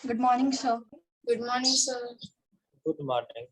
Good morning, sir. Good morning, sir. Good morning.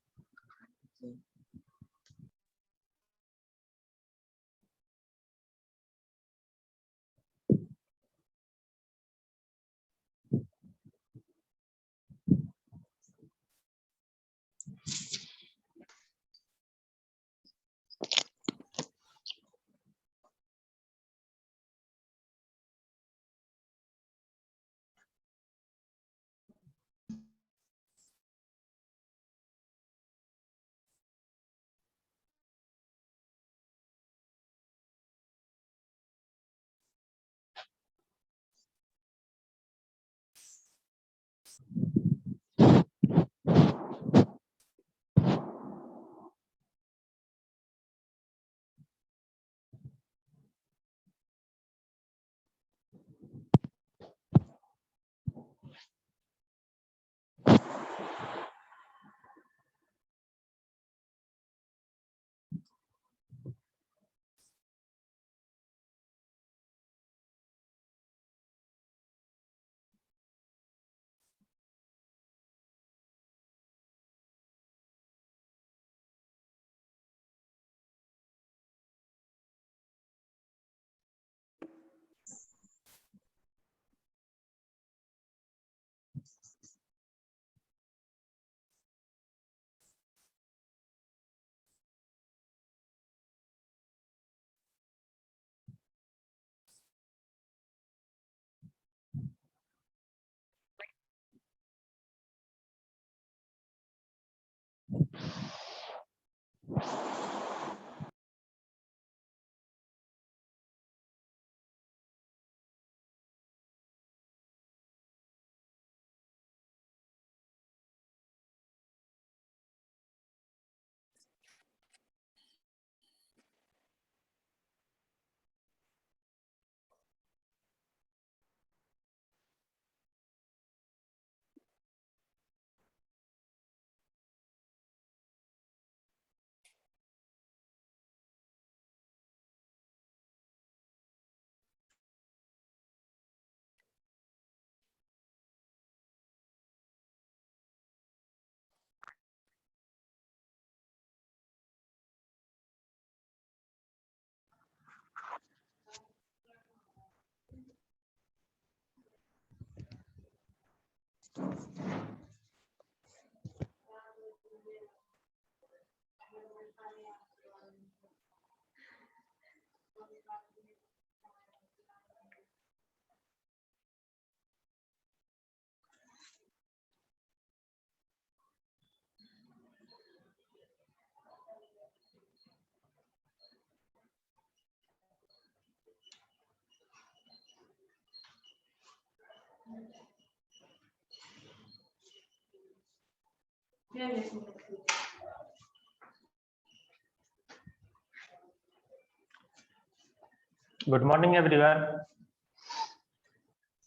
Good morning, everyone.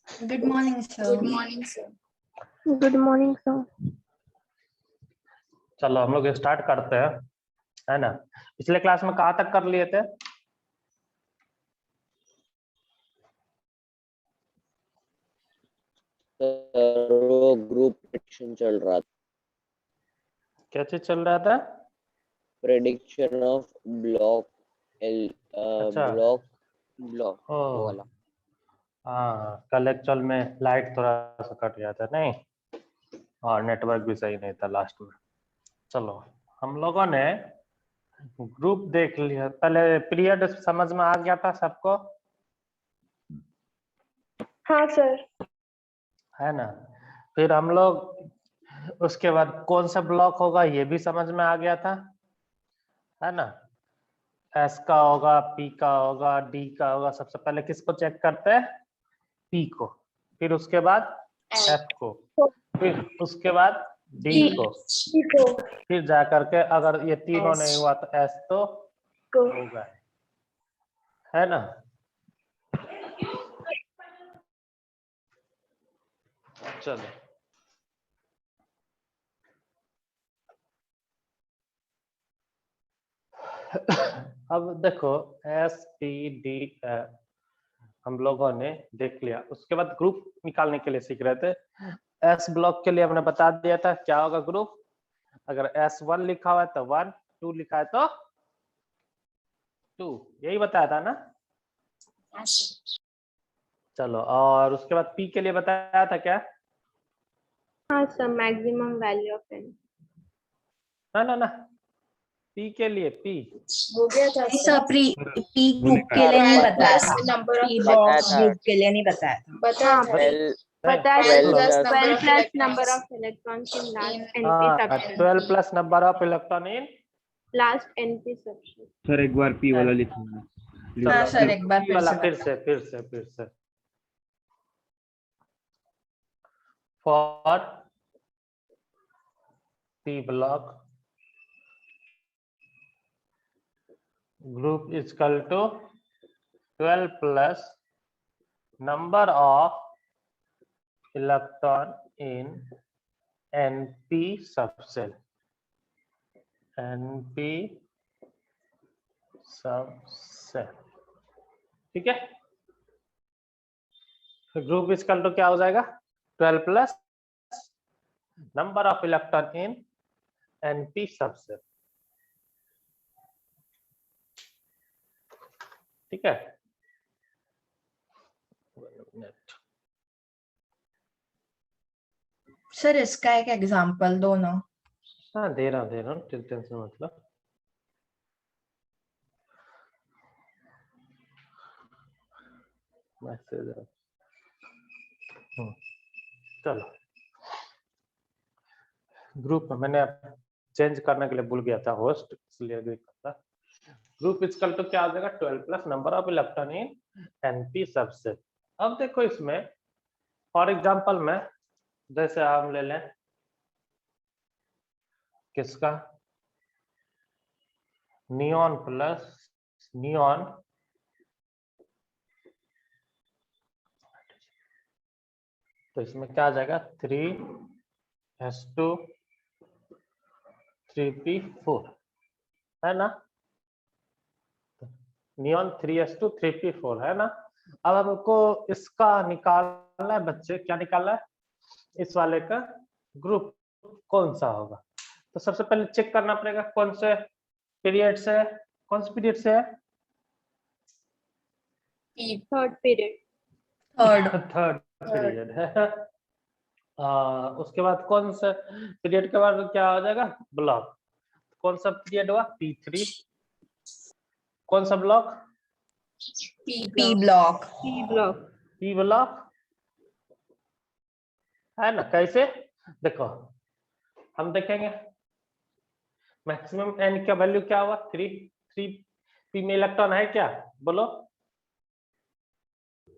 Good morning, sir. Good morning, sir. Good morning sir. चलो हम लोग start करते हैं, है ना। पिछले क्लास में कहाँ तक कर लिए थे? वो ग्रुप प्रेडिक्शन चल रहा था। क्या चीज चल रहा था? प्रेडिक्शन ऑफ ब्लॉक अच्छा। ब्लॉक ओ वो वाला। हाँ, कल एक्चुअल में लाइट थोड़ा सा कट गया था, नहीं, और नेटवर्क भी सही नहीं था लास्ट में। चलो हम लोगों ने ग्रुप देख लिया। पहले पीरियड समझ में आ गया था सबको, हाँ सर। है ना। फिर हम लोग उसके बाद कौन सा ब्लॉक होगा ये भी समझ में आ गया था, है ना। एस का होगा, पी का होगा, डी का होगा। सबसे पहले किसको चेक करते हैं? पी को, फिर उसके बाद एफ को, फिर उसके बाद डी को, फिर जा करके अगर ये तीनों S. नहीं हुआ तो एस तो होगा, है ना। चलो अब देखो, एस पी डी एफ हम लोगों ने देख लिया। उसके बाद ग्रुप निकालने के लिए सीख रहे थे। एस ब्लॉक के लिए हमने बता दिया था क्या होगा ग्रुप, अगर S1 लिखा हुआ है तो 1, 2 लिखा है तो 2, यही बताया था ना। हाँ सर। चलो, और उसके बाद P के लिए बताया था क्या? हाँ sir, maximum value of n। ना P के लिए P हो गया था नहीं सर। सर, पी ग्रुप के लिए नहीं बताया प्लस था, नंबर ऑफ पी बताया बॉक्स था। ग्रुप के लिए नहीं बताया था। बताया था। 12 बताया 12 12 plus plus number 12 of plus electrons number of electrons in last in np हाँ, subshell। 12 plus number of electron in. Last np subshell। Sir एक बार पी वाला लिखना। हाँ सर, चलो एक बार P फिर वाला से बताओ। फिर से for P block group is equal to 12 plus number of electron in np subshell, np subshell, ठीक है। ग्रुप इज इक्वल टू क्या हो जाएगा, 12 plus number of electron in np subshell, ठीक है। सर इसका एक एग्जांपल दो ना। हाँ दे रहा हूँ, टेंशन मतलब। मैसेज चलो, ग्रुप मैंने चेंज करने के लिए भूल गया था होस्ट, इसलिए अभी करता। ग्रुप इज इक्वल टू क्या हो जाएगा, 12 plus number of electron in np subset. अब देखो इसमें फॉर एग्जांपल में जैसे हम ले लें किसका, नियॉन प्लस नियॉन, तो इसमें क्या आ जाएगा 3s2 3p4, है ना। नियॉन 3s2 3p4 है ना। अब हमको इसका निकालना है बच्चे, क्या निकालना है, इस वाले का ग्रुप कौन सा होगा। तो सबसे पहले चेक करना पड़ेगा कौन से पीरियड से, कौन से पीरियड से है, Third period। Third. Third period है। उसके बाद कौन सा पीरियड के बाद क्या हो जाएगा, ब्लॉक। कौन सा पीरियड हुआ, P3। कौन सा block, P block. p block। P block, है ना। कैसे देखो, हम देखेंगे मैक्सिमम n का वैल्यू क्या हुआ, 3 p में इलेक्ट्रॉन है क्या, बोलो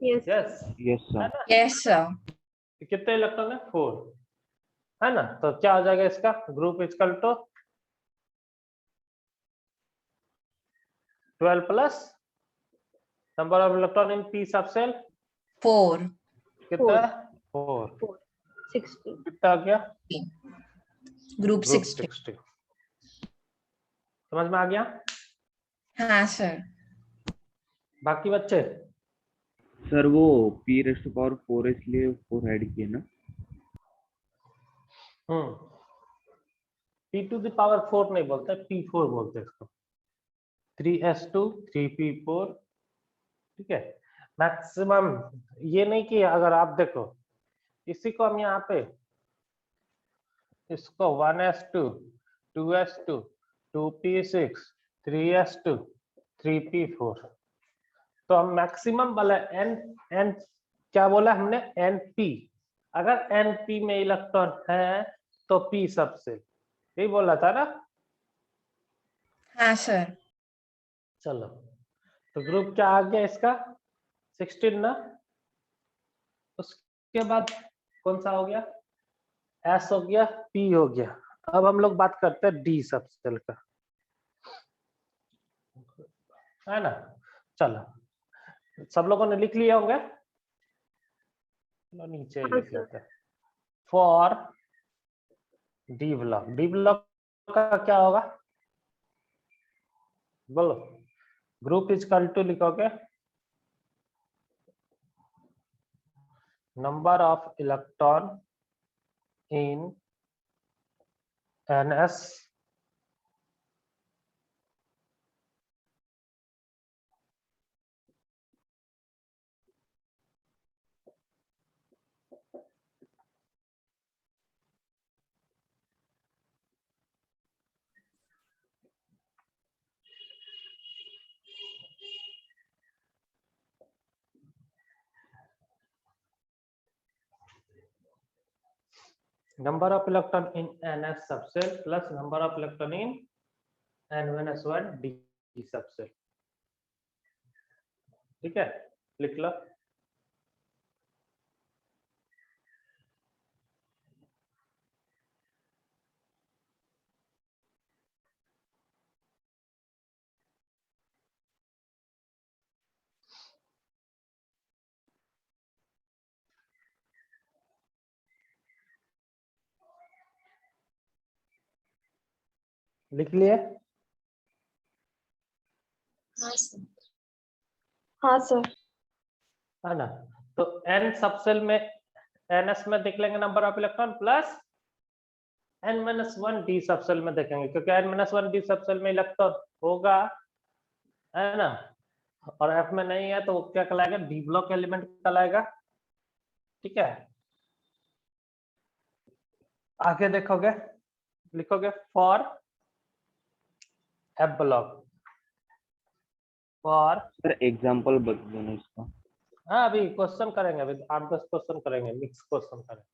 Yes। यस, यस है सर। ना। Yes sir. तो कितने इलेक्ट्रॉन है, 4, है ना। तो क्या हो जाएगा इसका group is equal to 12 plus number of electron in p subshell, 4। कितना, 4, 16। कितना आ गया, ग्रुप ग्रुप 16। 16। समझ में आ गया। हाँ सर। बाकी बच्चे, सर वो पी रेस्ट टू पावर 4 इसलिए 4 ऐड किए ना। p टू द पावर 4 नहीं बोलते, p4 बोलते हैं इसको, 3s2 3p4, ठीक है। मैक्सिमम ये नहीं कि अगर आप देखो इसी को हम यहाँ पे इसको 1s2 2s2 2p6 3s2 3p4, तो हम मैक्सिमम वाला n क्या बोला हमने, np, अगर np में इलेक्ट्रॉन है तो p सबसे, यही बोला था ना। हाँ सर। चलो, तो ग्रुप क्या आ गया इसका, 16 ना। उसके बाद कौन सा हो गया, S हो गया, P हो गया। अब हम लोग बात करते हैं D सबसेल का, है ना। चलो, सब लोगों ने लिख लिया होंगे, नीचे हाँ, लिख सर। लेते हैं। फॉर डी ब्लॉक का क्या होगा, बोलो, ग्रुप इज इक्वल टू लिखोगे number of electron in NS number of electron in NS subcell plus number of electron in N-1 D subcell। ठीक है, लिख लो। लिख लिए? हाँ सर। हाँ सर। है ना, तो N सबसेल में NS में देख लेंगे number of electron plus N-1 D subshell में देखेंगे, क्योंकि N-1 D सबसेल में इलेक्ट्रॉन होगा, है ना, और F में नहीं है तो वो क्या कहलाएगा, डी ब्लॉक एलिमेंट कहलाएगा। ठीक है, आगे देखोगे, लिखोगे for F block, for. Sir example बता दो ना इसका। हाँ, अभी क्वेश्चन करेंगे, अभी 8-10 क्वेश्चन करेंगे, मिक्स क्वेश्चन करेंगे।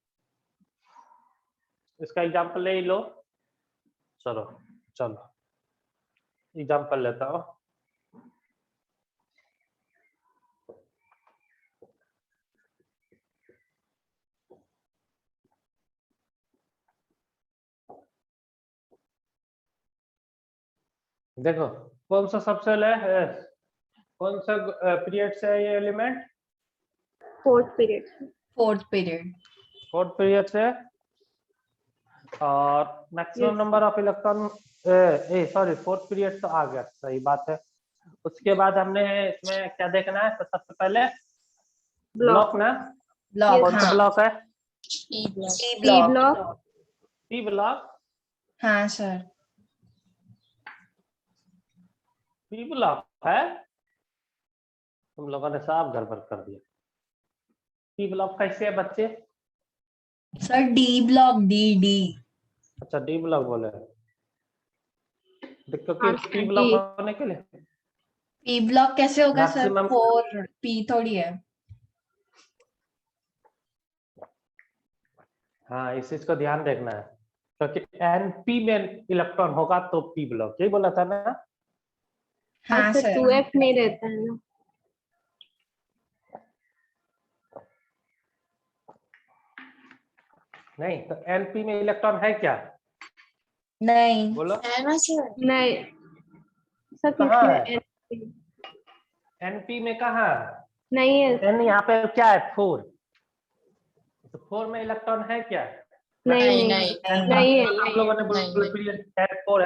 इसका एग्जांपल ले लो। चलो चलो एग्जांपल लेता हूँ। देखो कौन सा सबसेल है, कौन सा पीरियड से है ये element? Fourth period. Fourth period. Fourth period से, और maximum Yes. Number of electron, sorry fourth period तो आ गया, सही बात है। उसके बाद हमने इसमें क्या देखना है, तो सबसे पहले ब्लॉक ना, ब्लॉक। कौन सा हाँ, ब्लॉक है? E block. T P block. Block. P block. हाँ सर। पी ब्लॉक है, तुम लोगों ने साफ गड़बड़ कर दिया। पी ब्लॉक कैसे है बच्चे? Sir D block, D D. अच्छा डी ब्लॉक बोले, देखो कि हाँ, पी डी। ब्लॉक होने के लिए पी ब्लॉक कैसे होगा सर? मैक्सिमम, 4 पी थोड़ी है। हाँ इस चीज को ध्यान देखना है, क्योंकि एनपी में इलेक्ट्रॉन होगा तो पी ब्लॉक, यही बोला था ना। हाँ अच्छा सर। 2F नहीं रहता है ना। नहीं तो एनपी में इलेक्ट्रॉन है क्या? नहीं। बोलो है ना सर। नहीं सर, कहाँ है? किसमें एनपी में कहाँ? नहीं है। एन यहाँ पे क्या है, 4, तो 4 में इलेक्ट्रॉन है क्या? नहीं नहीं, नहीं है। आप लोगों ने नहीं, बोला पीरियड N4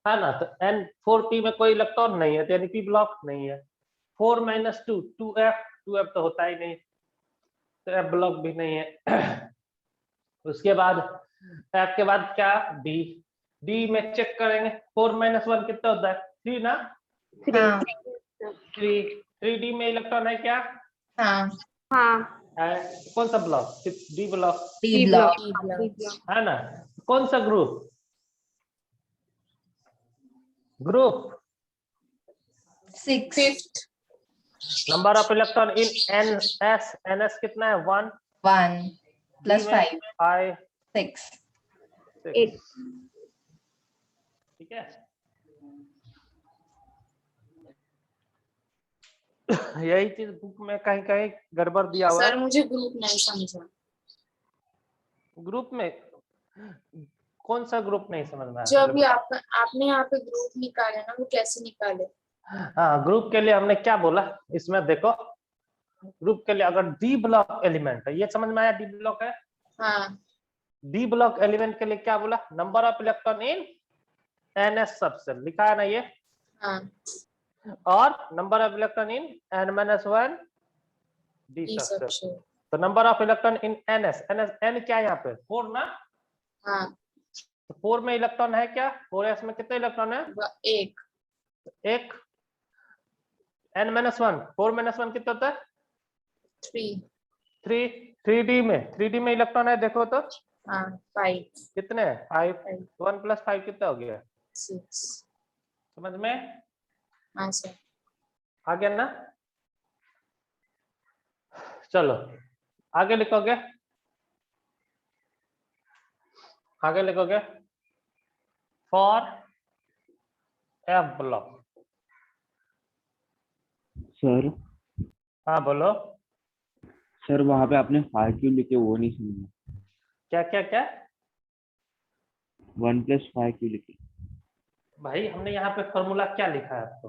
है ना, तो N4P में कोई इलेक्ट्रॉन नहीं है, तो यानी पी ब्लॉक नहीं है। 4 - 2 2F तो होता ही नहीं, तो F ब्लॉक भी नहीं है। उसके बाद F के बाद क्या, डी। डी में चेक करेंगे, 4 - 1 कितना होता है, 3 ना। हाँ 3D में इलेक्ट्रॉन है क्या? हाँ, हाँ, है। कौन सा block? D block, D D block. E block. है ना। कौन सा group? Group 6। Fifth. Number of electron in NS, NS कितना है, 1 1 प्लस 5 5 6। 8। ठीक है। यही चीज बुक में कहीं कहीं गड़बड़ दिया हुआ सर है। मुझे ग्रुप नहीं समझा। ग्रुप में कौन सा ग्रुप नहीं समझ में जो आया? अभी आपने यहाँ पे ग्रुप निकाले ना, वो कैसे निकाले? हाँ ग्रुप के लिए हमने क्या बोला, इसमें देखो, ग्रुप के लिए अगर डी ब्लॉक एलिमेंट है, ये समझ में आया, डी ब्लॉक है। हाँ डी ब्लॉक एलिमेंट के लिए क्या बोला, number of electron in NS subshell, लिखा है ना ये, हाँ। और number of electron in N-1 D E subshell. सबसे। तो number of electron in NS, N क्या है यहाँ पे 4 ना, हाँ तो 4 में इलेक्ट्रॉन है क्या, 4s में कितने इलेक्ट्रॉन है, एक एक, n माइनस 1, 4 माइनस 1 कितना होता है, 3 3, 3d में इलेक्ट्रॉन है देखो तो हाँ 5 कितने, 5, Five. 1 + 5 कितना हो गया, 6 समझ में हाँ सर आ गया ना। चलो आगे लिखोगे, आगे लिखोगे फॉर एफ ब्लॉक। सर हाँ बोलो, सर वहां पे आपने 5 क्यों लिखे वो नहीं समझा। क्या क्या क्या 1 + 5 क्यों लिखे। भाई, हमने यहाँ पे फॉर्मूला क्या लिखा है आपको,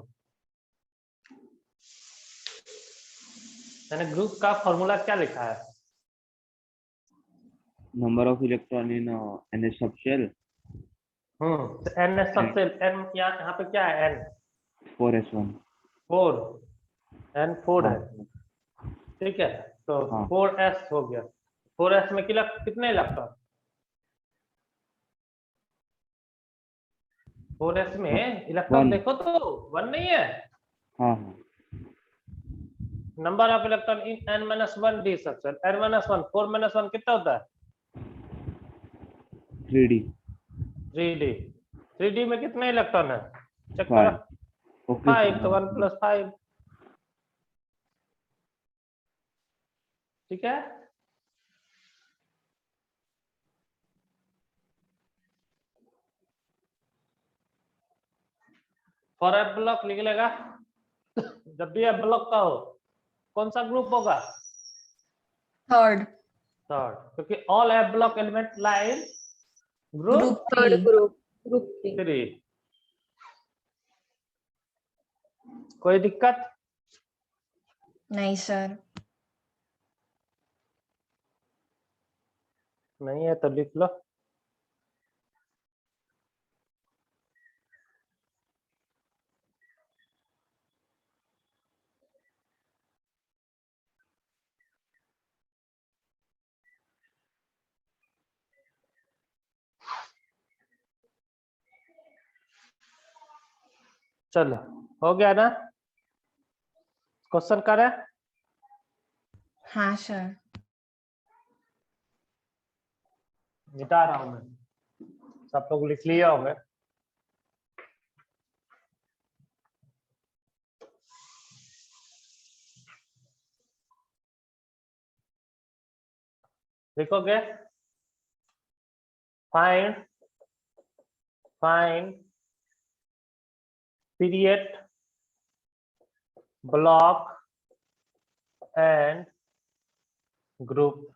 मैंने ग्रुप का फॉर्मूला क्या लिखा है, number of electron in NH subshell N सबसे एन यहाँ पे क्या है, एन 4s1। 4, एन 4 हाँ है, ठीक है, तो हाँ 4s हो गया, 4s में कितने इलेक्ट्रॉन, 4s में इलेक्ट्रॉन One. देखो तो 1 नहीं है, हाँ हाँ number of electron in n-1 D structure, n-1 4 - 1 कितना होता है, 3D 3d, 3d में कितने इलेक्ट्रॉन है, चेक 5। करो, ओके 5, तो 1 + 5, ठीक है। फॉर एफ ब्लॉक लिख लेगा, जब भी एफ ब्लॉक का हो कौन सा ग्रुप होगा, थर्ड, थर्ड, क्योंकि all F block element line group group third 3। Group 3। 3। कोई दिक्कत, नहीं सर। नहीं है तो लिख लो, चलो हो गया ना, क्वेश्चन करें, हाँ सर। मिटा रहा हूं मैं, सब लोग लिख लिया होंगे, लिखोगे find period block and group,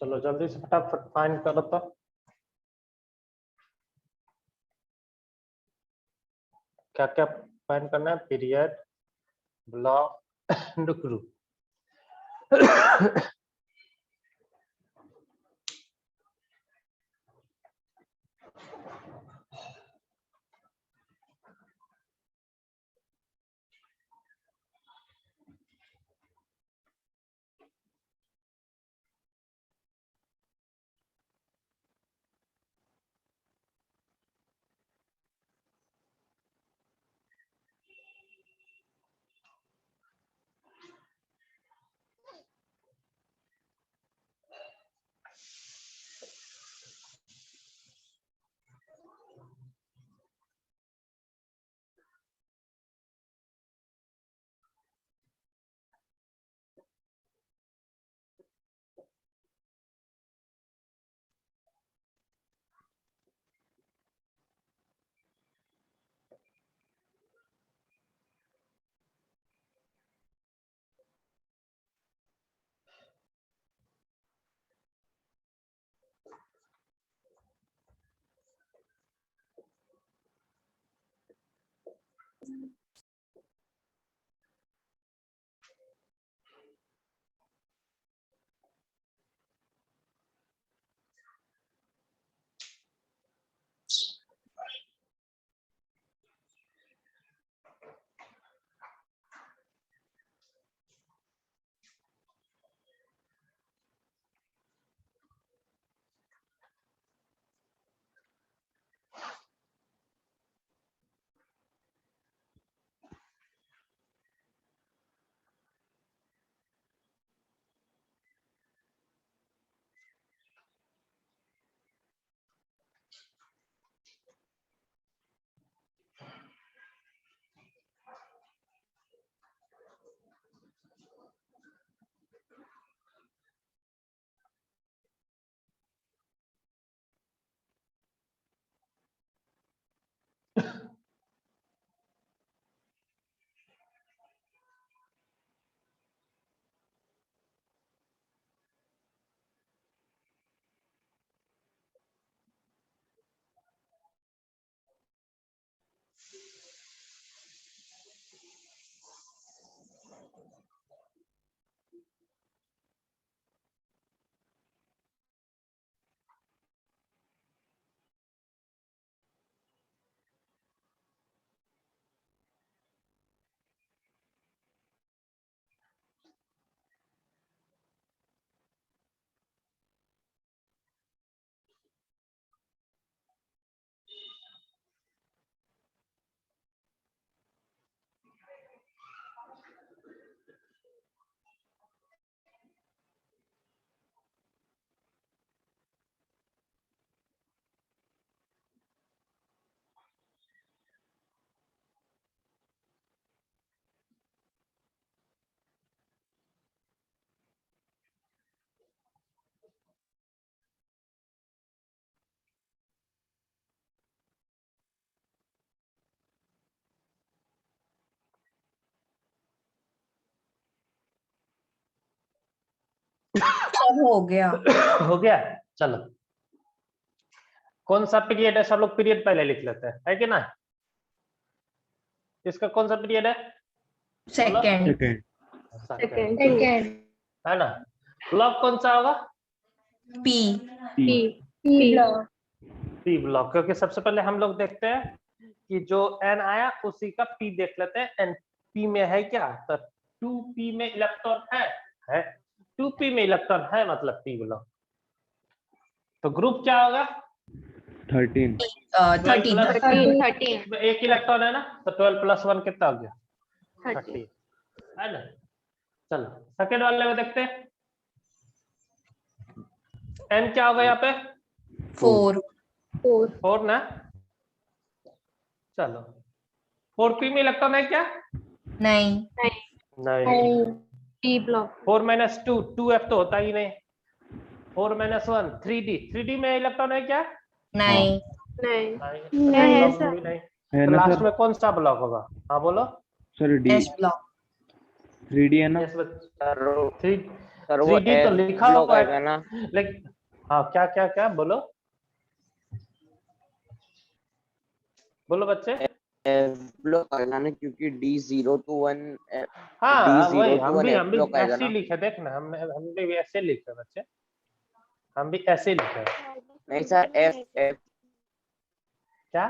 चलो जल्दी से फटाफट फाइंड करो तो। क्या क्या फाइंड करना है? Period, block and group. सब हो गया। हो गया? चलो, कौन सा पीरियड है? सब लोग पीरियड पहले लिख लेते हैं, है कि ना? इसका कौन सा पीरियड है? सेकंड। सेकंड। Second, second. है ना? ब्लॉक कौन सा होगा? P. P. P block. P block, क्योंकि सबसे पहले हम लोग देखते हैं कि जो एन आया उसी का पी देख लेते हैं। एन पी में है क्या? तो 2p में इलेक्ट्रॉन है 2p में इलेक्ट्रॉन है, मतलब पी ब्लॉक। तो ग्रुप क्या होगा? 13। 13। 13 एक इलेक्ट्रॉन है ना, तो 12 + 1 कितना हो गया? 13 30, है ना? चलो सेकेंड वाले में देखते हैं। एन क्या होगा यहाँ पे? 4। 4 ना? चलो 4p में इलेक्ट्रॉन है क्या? नहीं। नहीं। पी ब्लॉक 4 - 2 2f तो होता ही नहीं। 4 - 1 3d में इलेक्ट्रॉन है क्या? नहीं। नहीं नहीं, है ब्लॉक सर। भी नहीं। है तो ना लास्ट सर? में कौन सा ब्लॉक होगा? हाँ बोलो। Sir D. S block. 3D है ना? यस बच्चा, थ्री सर वो 3D तो एफ लिखा ब्लॉक हुआ आएगा है, ना? लेकिन हाँ क्या क्या क्या बोलो बोलो बच्चे। एफ ब्लॉक आएगा ना, क्योंकि D0 to 1 हाँ वही D0 to 1 हम एफ भी ब्लॉक आएगा ऐसे ही ना? लिखे, देखना हम भी ऐसे लिखे बच्चे, हम भी ऐसे ही लिखे। नहीं सर, एफ क्या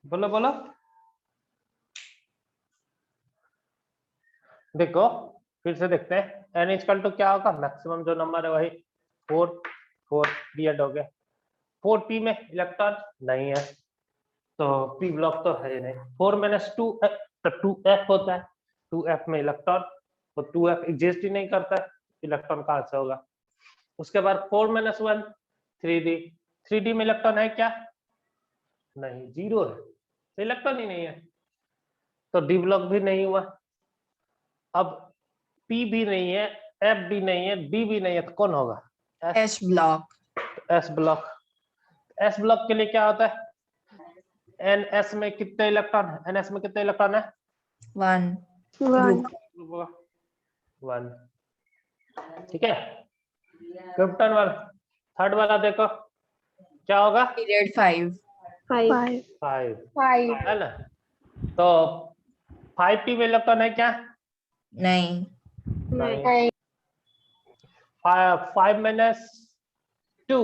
बोलो बोलो, देखो फिर से देखते हैं। n इक्वल टू क्या होगा, मैक्सिमम जो नंबर है वही 4 क्रिएट हो गया। 4p में इलेक्ट्रॉन नहीं है तो p ब्लॉक तो है ही नहीं। 4 - 2f तो 2f होता है, 2f में इलेक्ट्रॉन, तो 2f एग्जिस्ट ही नहीं करता, इलेक्ट्रॉन कहां से होगा। उसके बाद 4 - 1 3d, 3d में इलेक्ट्रॉन है क्या, नहीं, 0 है, तो इलेक्ट्रॉन ही नहीं है, तो डी ब्लॉक भी नहीं हुआ। अब P भी नहीं है, F भी नहीं है, D भी नहीं है, तो कौन होगा, H block. S block. S block के लिए क्या होता है, NS में कितने इलेक्ट्रॉन है, NS में कितने इलेक्ट्रॉन है, 1 1. group. 1, ठीक है। क्रिप्टन वाला, थर्ड वाला देखो क्या होगा, Period 5. 5. 5 5. है ना, तो 5p में इलेक्ट्रॉन है क्या, नहीं. नहीं। 5 - 2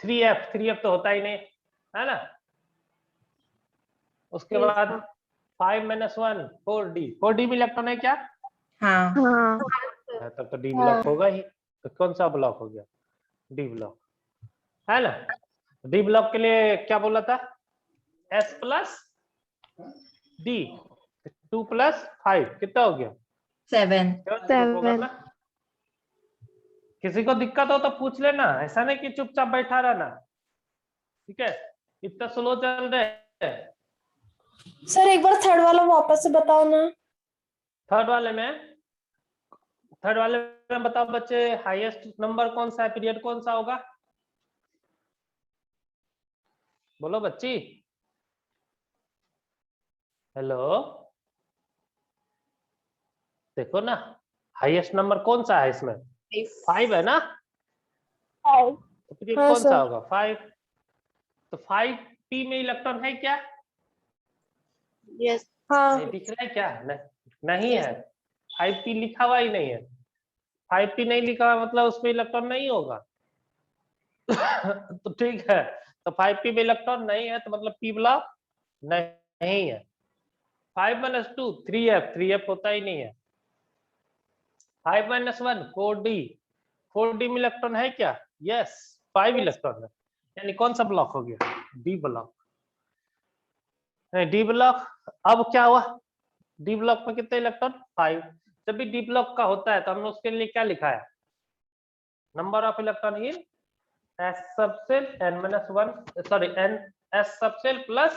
3f तो होता ही नहीं है ना। उसके बाद 5 - 1 4d में इलेक्ट्रॉन है क्या, हाँ. हाँ. तब तो डी ब्लॉक होगा ही, तो कौन सा ब्लॉक हो गया, डी ब्लॉक है ना। डी ब्लॉक के लिए क्या बोला था, S + D, 2 + 5 कितना हो गया, 7. 7 होगा ना। किसी को दिक्कत हो तो पूछ लेना, ऐसा नहीं कि चुपचाप बैठा रहना, ठीक है। इतना स्लो चल रहे हैं। सर एक बार थर्ड वाला वापस से बताओ ना। थर्ड वाले में बताओ बच्चे, हाईएस्ट नंबर कौन सा है, पीरियड कौन सा होगा, बोलो बच्ची, हेलो, देखो ना हाईएस्ट नंबर कौन सा है इसमें, 5 है ना, तो पीरियड हाँ कौन सा सर। होगा, 5। तो 5p में इलेक्ट्रॉन है क्या, Yes. हाँ नहीं दिख रहा है क्या, नहीं है, 5p लिखा हुआ ही नहीं है, 5p नहीं लिखा हुआ मतलब उसमें इलेक्ट्रॉन नहीं होगा। तो ठीक है, तो 5p में इलेक्ट्रॉन नहीं है तो मतलब p ब्लॉक नहीं है। 5 - 2 3f होता ही नहीं है। 5 - 1 4d में इलेक्ट्रॉन है क्या, यस 5 इलेक्ट्रॉन है, यानी कौन सा ब्लॉक हो गया, डी ब्लॉक। डी ब्लॉक, अब क्या हुआ, डी ब्लॉक में कितने इलेक्ट्रॉन, 5। जब भी डी ब्लॉक का होता है तो हमने उसके लिए क्या लिखा है, number of electron in S subshell n - 1 sorry n S subshell plus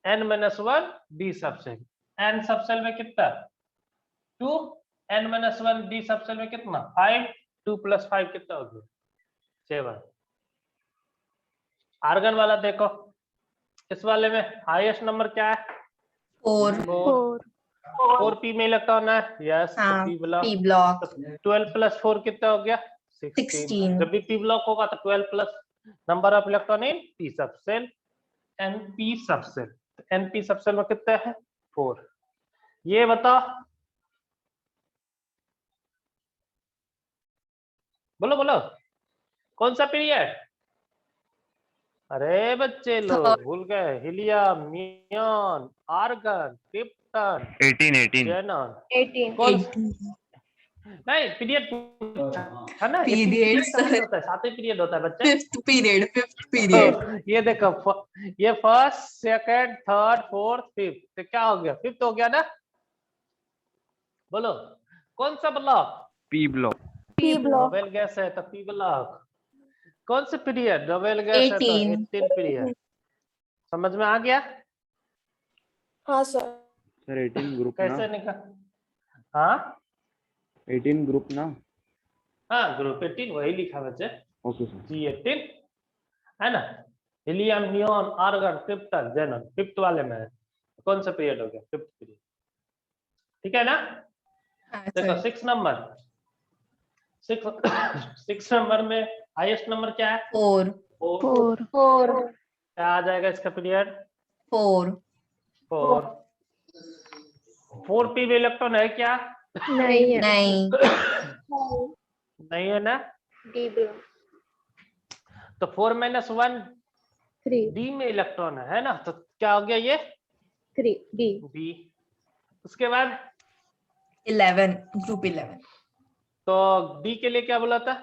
n - 1 D subshell. n subshell में कितना 2, n - 1 D सबसेल में कितना 5, 2 + 5 कितना हो गया 7। आर्गन वाला देखो, इस वाले में हाईएस्ट नंबर क्या है, 4. 4p में इलेक्ट्रॉन है, यस, तो हाँ. p block. P block. 12 + 4 कितना हो गया 16। जब भी p ब्लॉक होगा तो 12 plus number of electron in p subshell, np subshell, np subshell में कितना है 4। ये बताओ, बोलो बोलो कौन सा पीरियड, अरे बच्चे लोग भूल गए, helium, neon, argon, krypton, 18 xenon, 18. कौन 18. नहीं पीरियड है ना, ये Period, पीरियड का नहीं sir. होता है, 7वें पीरियड होता है बच्चे। 5th period. 5th तो period. ये देखो ये first second third fourth fifth, तो क्या हो गया, फिफ्थ हो गया ना, बोलो कौन सा block, P block. P block. Noble gas है तो पी ब्लॉक। कौन से पीरियड, नोबेल गैस है तो 18. 18 पीरियड। समझ में आ गया, हाँ सर। सर 18 ग्रुप ना? कैसे निकल, हाँ 18 ग्रुप ना? हाँ ग्रुप 18 वही लिखा बच्चे, ओके सर। G18 है ना। Helium, neon, argon, krypton, xenon fifth वाले में है। कौन सा पीरियड हो गया, फिफ्थ पीरियड, ठीक है ना? हाँ देखो सर 6 नंबर, 6 नंबर में हाईएस्ट नंबर क्या है? 4 4। 4 क्या आ जाएगा इसका पीरियड? 4 4। 4 पी में इलेक्ट्रॉन है क्या? नहीं है। नहीं नहीं है ना? डी ब्लॉक तो 4 - 1 3 डी में इलेक्ट्रॉन है ना? तो क्या हो गया ये? 3 D बी। उसके बाद 11 ग्रुप 11 तो डी के लिए क्या बोला था?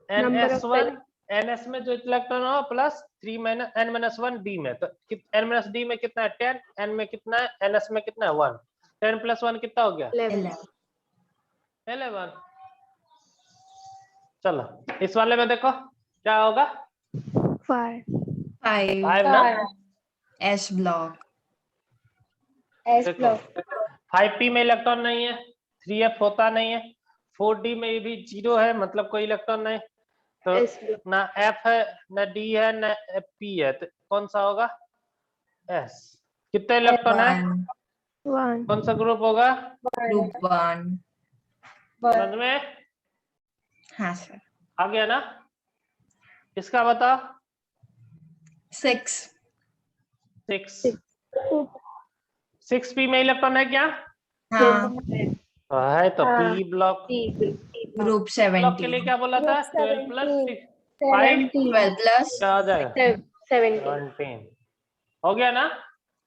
Number of NS1 NS में जो इलेक्ट्रॉन हो प्लस 3 - N-1 डी में, तो N - डी में कितना है? 10, N में कितना है? NS में कितना है? 1। 10 + 1 कितना हो गया? 11 11। चलो इस वाले में देखो क्या होगा? 5 5 5 ना? S ब्लॉक एस देखो ब्लॉक 5p में इलेक्ट्रॉन नहीं है, 3f होता नहीं है, 4d में भी 0 है, मतलब कोई इलेक्ट्रॉन नहीं, तो S block ना f है ना d है ना p है, तो कौन सा होगा? s। कितने इलेक्ट्रॉन है? 1 कौन सा ग्रुप होगा? ग्रुप 1 समझ में हाँ सर आ गया ना? इसका बताओ। 6 6 6p में इलेक्ट्रॉन है क्या? हाँ तो है, तो p ब्लॉक। ग्रुप ब्लॉक के लिए 17 क्या बोला था? 12 + 6 5 12 प्लस क्या आ जाएगा? 17 17 हो गया ना?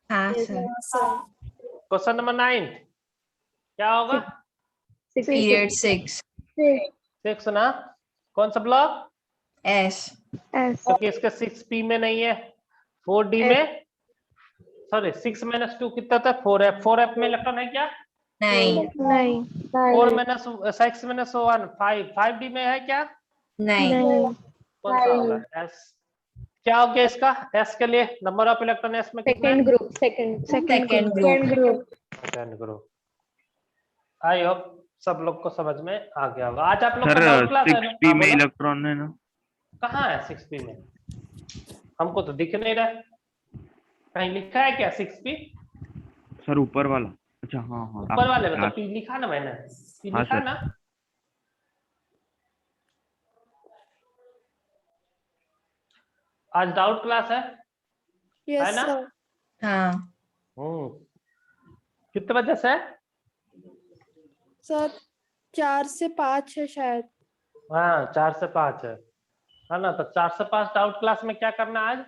हाँ सर क्वेश्चन नंबर 9 क्या होगा? पीरियड 6 6 ना? कौन सा ब्लॉक? S S क्योंकि इसका 6p में नहीं है, 4d में, सॉरी 6 - 2 कितना था? 4f। 4f में इलेक्ट्रॉन है क्या? नहीं 4 - 6 - 1 5 5d में है क्या? नहीं कौन सा होगा? s। क्या हो गया इसका? s के लिए नंबर ऑफ इलेक्ट्रॉन s में कितना है? Second group second group. I hope सब लोग को समझ में आ गया होगा। आज आप लोग का सर डाउट क्लास है ना? 6p हाँ, में बोलो। इलेक्ट्रॉन है ना? कहाँ है 6p में? हमको तो दिख नहीं रहा है। कहीं लिखा है क्या 6p? सर ऊपर वाला। अच्छा हाँ हाँ ऊपर वाले में तो हाँ p लिखा ना मैंने, p हाँ, लिखा सर। ना? आज डाउट क्लास है ना? हाँ हम्म। कितने बजे से? सर 4 से 5 है शायद। हाँ 4 से 5 है ना? तो 4 से 5 डाउट क्लास में क्या करना है आज?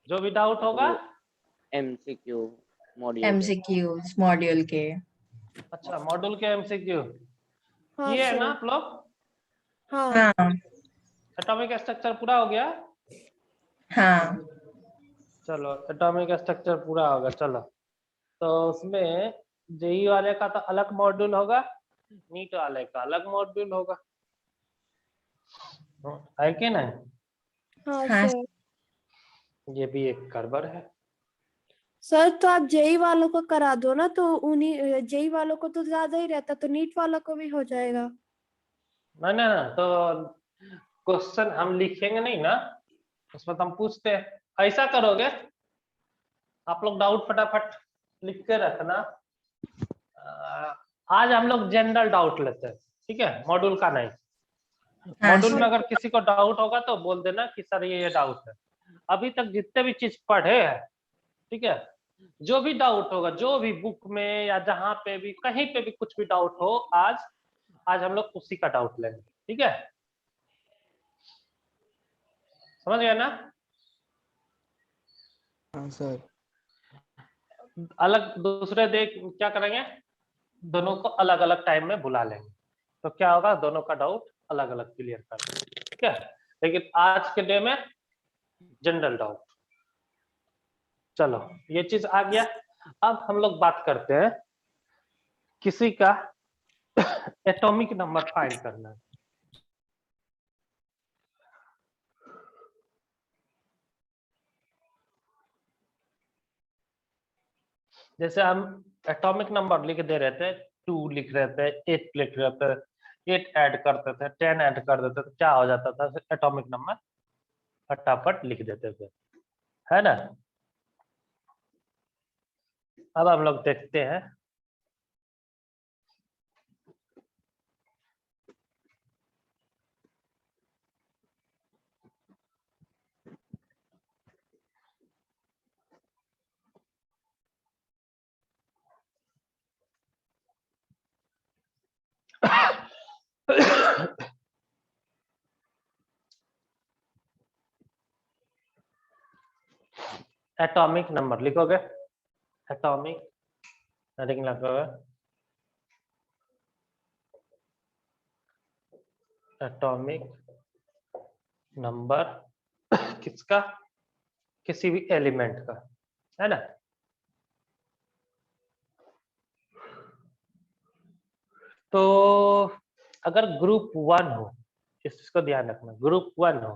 जो भी डाउट होगा। MCQ मॉड्यूल MCQs मॉड्यूल के अच्छा मॉड्यूल के MCQ हाँ ये है सर। ना आप लोग? हाँ हाँ एटॉमिक स्ट्रक्चर पूरा हो गया? हाँ चलो एटॉमिक स्ट्रक्चर पूरा होगा। चलो तो उसमें जेई वाले का तो अलग मॉड्यूल होगा, नीट वाले का अलग मॉड्यूल होगा, है कि नहीं? हाँ हाँ सर। ये भी एक गड़बड़ है। सर तो आप जेई वालों को करा दो ना, तो उन्हीं जेई वालों को तो ज्यादा ही रहता, तो नीट वालों को भी हो जाएगा। ना ना ना, तो क्वेश्चन हम लिखेंगे नहीं ना, उसमें तो हम पूछते हैं। ऐसा करोगे आप लोग डाउट फटाफट लिख के रखना। आज हम लोग जनरल डाउट लेते हैं, ठीक है? मॉड्यूल का नहीं। हाँ मॉड्यूल में सर अगर किसी को डाउट होगा तो बोल देना कि सर ये डाउट है। अभी तक जितने भी चीज पढ़े हैं, ठीक है, जो भी डाउट होगा, जो भी बुक में या जहां पे भी कहीं पे भी कुछ भी डाउट हो, आज हम लोग उसी का डाउट लेंगे, ठीक है? समझ गया ना? हाँ सर। अलग दूसरे देख क्या करेंगे, दोनों को अलग अलग टाइम में बुला लेंगे, तो क्या होगा, दोनों का डाउट अलग अलग क्लियर कर लेंगे, ठीक है? लेकिन आज के डे में जनरल डाउट। चलो ये चीज आ गया। अब हम लोग बात करते हैं किसी का एटॉमिक नंबर फाइंड करना है। जैसे हम एटॉमिक नंबर लिख दे रहे थे, 2 लिख रहे थे, 8 लिख रहे थे, 8 ऐड करते थे, 10 ऐड कर देते थे, क्या हो जाता था? एटॉमिक नंबर फटाफट लिख देते थे, है ना? अब हम लोग देखते हैं एटॉमिक नंबर लिखोगे, एटॉमिक हेडिंग लिखोगे, एटॉमिक नंबर किसका, किसी भी एलिमेंट का, है ना। तो अगर ग्रुप 1 हो, इस चीज को ध्यान रखना, ग्रुप 1 हो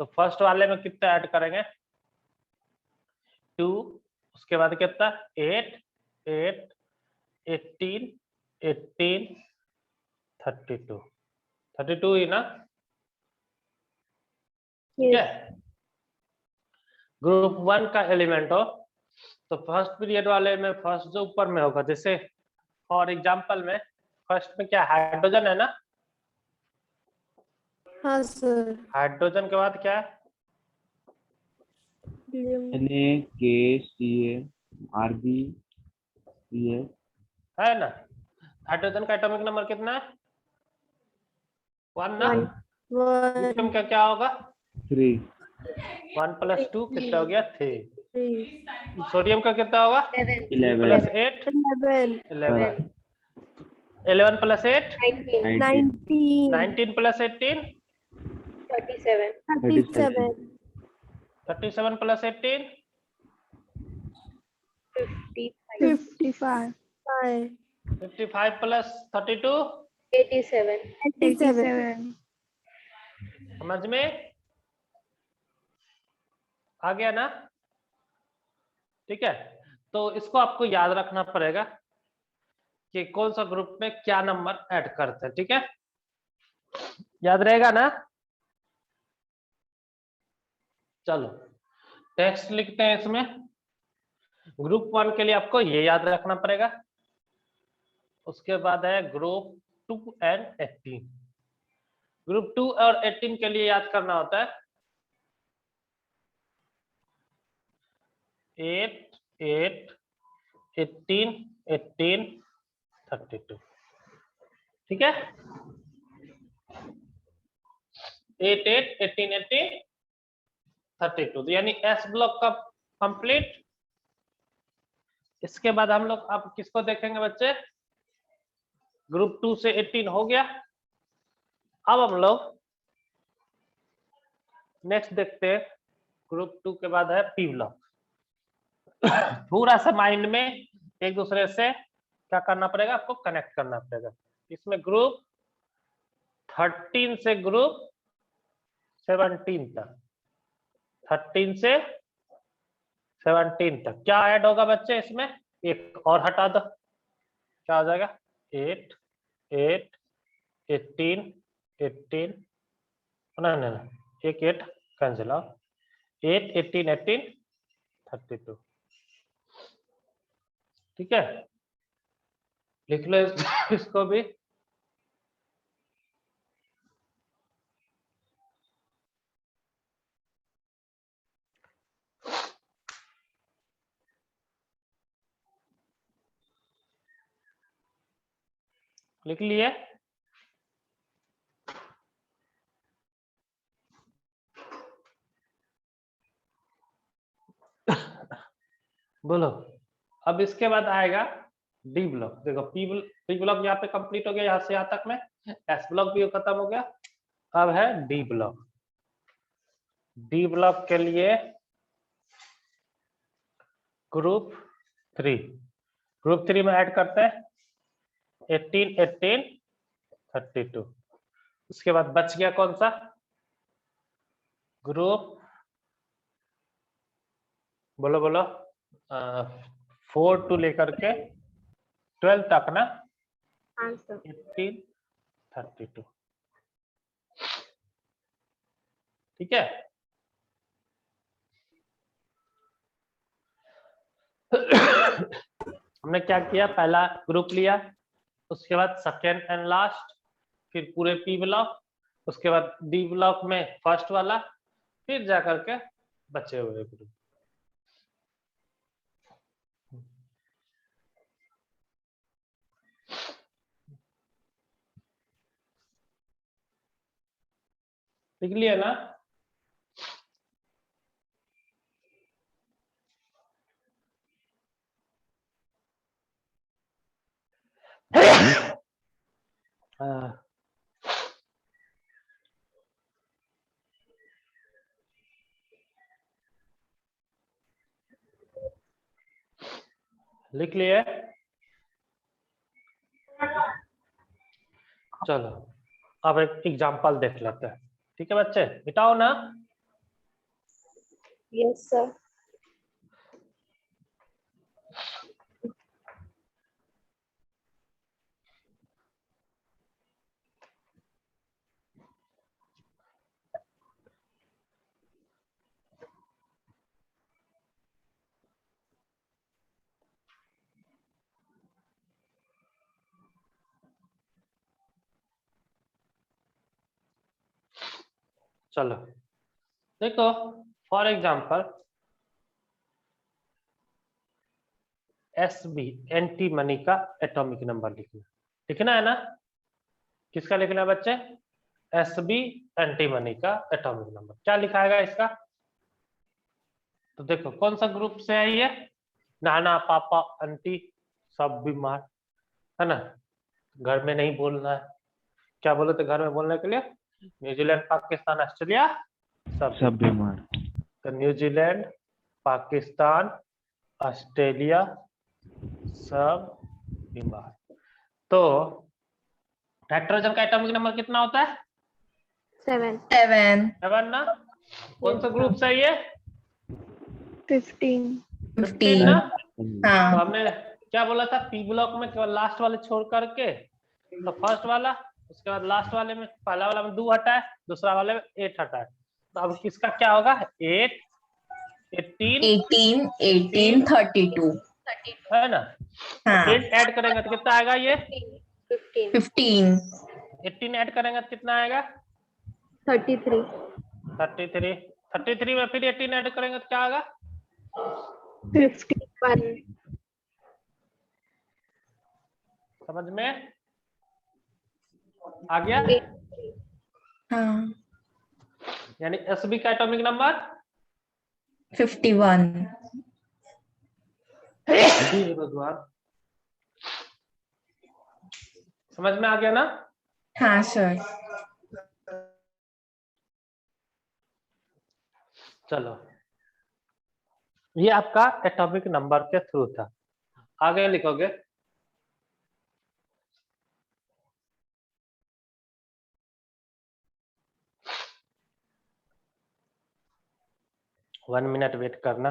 तो फर्स्ट वाले में कितना ऐड करेंगे 2, उसके बाद कितना 8 8 18 18 32 32 ही ना, ठीक है। ग्रुप 1 का एलिमेंट हो तो फर्स्ट पीरियड वाले में फर्स्ट जो ऊपर में होगा, जैसे फॉर एग्जांपल में फर्स्ट में क्या हाइड्रोजन है ना, हाँ सर। हाइड्रोजन के बाद क्या है Na, K, Ca, Rb, Cs, है ना। हाइड्रोजन का एटॉमिक नंबर कितना है 1 ना। 1 लिथियम का क्या होगा 3, 1 + 2 कितना हो गया 3। 3 सोडियम का कितना होगा 11, +8 11 11 11 + 8 19, 19 19 + 18 37. 37 37 + 18 55. 55 55 + 32 87. 87 समझ में आ गया ना, ठीक है। तो इसको आपको याद रखना पड़ेगा कि कौन सा ग्रुप में क्या नंबर ऐड करते हैं, ठीक है, याद रहेगा ना। चलो टेक्स्ट लिखते हैं इसमें। ग्रुप 1 के लिए आपको ये याद रखना पड़ेगा, उसके बाद है ग्रुप 2 एंड 18। ग्रुप 2 और 18 के लिए याद करना होता है 8 8 18 18 32, ठीक है। 8 8 18 18 32 यानी एस ब्लॉक का कंप्लीट। इसके बाद हम लोग अब किसको देखेंगे बच्चे, ग्रुप 2 से 18 हो गया। अब हम लोग नेक्स्ट देखते हैं, ग्रुप 2 के बाद है पी ब्लॉक। पूरा सा माइंड में एक दूसरे से क्या करना पड़ेगा, आपको कनेक्ट करना पड़ेगा। इसमें ग्रुप 13 से ग्रुप 17 तक, 13 से 17 तक क्या ऐड होगा बच्चे, इसमें एक और हटा दो, क्या हो जाएगा 8 8 18 18 ना ना ना, एक 8 कैंसिल आओ, 8 18 18 32, ठीक है। लिख लो इसको भी। लिख लिए, बोलो। अब इसके बाद आएगा डी ब्लॉक। देखो पी ब्लॉक यहाँ पे कंप्लीट हो गया, यहाँ से यहाँ तक में एस ब्लॉक भी खत्म हो गया। अब है डी ब्लॉक। डी ब्लॉक के लिए ग्रुप 3, ग्रुप 3 में ऐड करते हैं 18 18 32। उसके बाद बच गया कौन सा ग्रुप, बोलो बोलो, 4 टू लेकर के 12 तक ना, Answer. 18 32, ठीक है। हमने क्या किया, पहला ग्रुप लिया, उसके बाद सेकेंड एंड लास्ट, फिर पूरे पी ब्लॉक, उसके बाद डी ब्लॉक में फर्स्ट वाला, फिर जाकर के बचे हुए ग्रुप। लिख लिया ना? हाँ। लिख लिए? चलो अब एक एग्जांपल देख लेते हैं, ठीक है बच्चे, मिटाओ ना। Yes, sir. चलो देखो, for example SB anti money का एटॉमिक नंबर लिखना है ना? किसका लिखना है बच्चे? SB एंटी मनी का एटॉमिक नंबर। क्या लिखाएगा इसका? तो देखो कौन सा ग्रुप से है ये? नाना पापा आंटी सब बीमार, है ना? घर में नहीं बोलना है, क्या बोले थे घर में बोलने के लिए? न्यूजीलैंड पाकिस्तान ऑस्ट्रेलिया सब बीमार। तो न्यूजीलैंड पाकिस्तान ऑस्ट्रेलिया सब बीमार। तो नाइट्रोजन का एटॉमिक नंबर कितना होता है? 7. 7. 7 ना? कौन सा ग्रुप से है ये? 15. 15 ना? तो हाँ हमने क्या बोला था, पी ब्लॉक में केवल लास्ट वाले छोड़ करके, तो फर्स्ट वाला, उसके बाद लास्ट वाले में, पहला वाला में 2 हटा है, दूसरा वाले में 8 हटा है। तो अब किसका क्या होगा? 8 18 18 18 32 है ना? हाँ 8 ऐड करेंगे तो कितना आएगा ये? 15. 15 18 ऐड करेंगे तो कितना आएगा? 33. 33 33 में फिर 18 ऐड करेंगे तो क्या आएगा? 51. समझ में आ गया? हाँ यानी एसबी का एटॉमिक नंबर 51। हे भगवान, समझ में आ गया ना? हाँ सर। चलो ये आपका एटॉमिक नंबर के थ्रू था। आगे लिखोगे, वन मिनट वेट करना।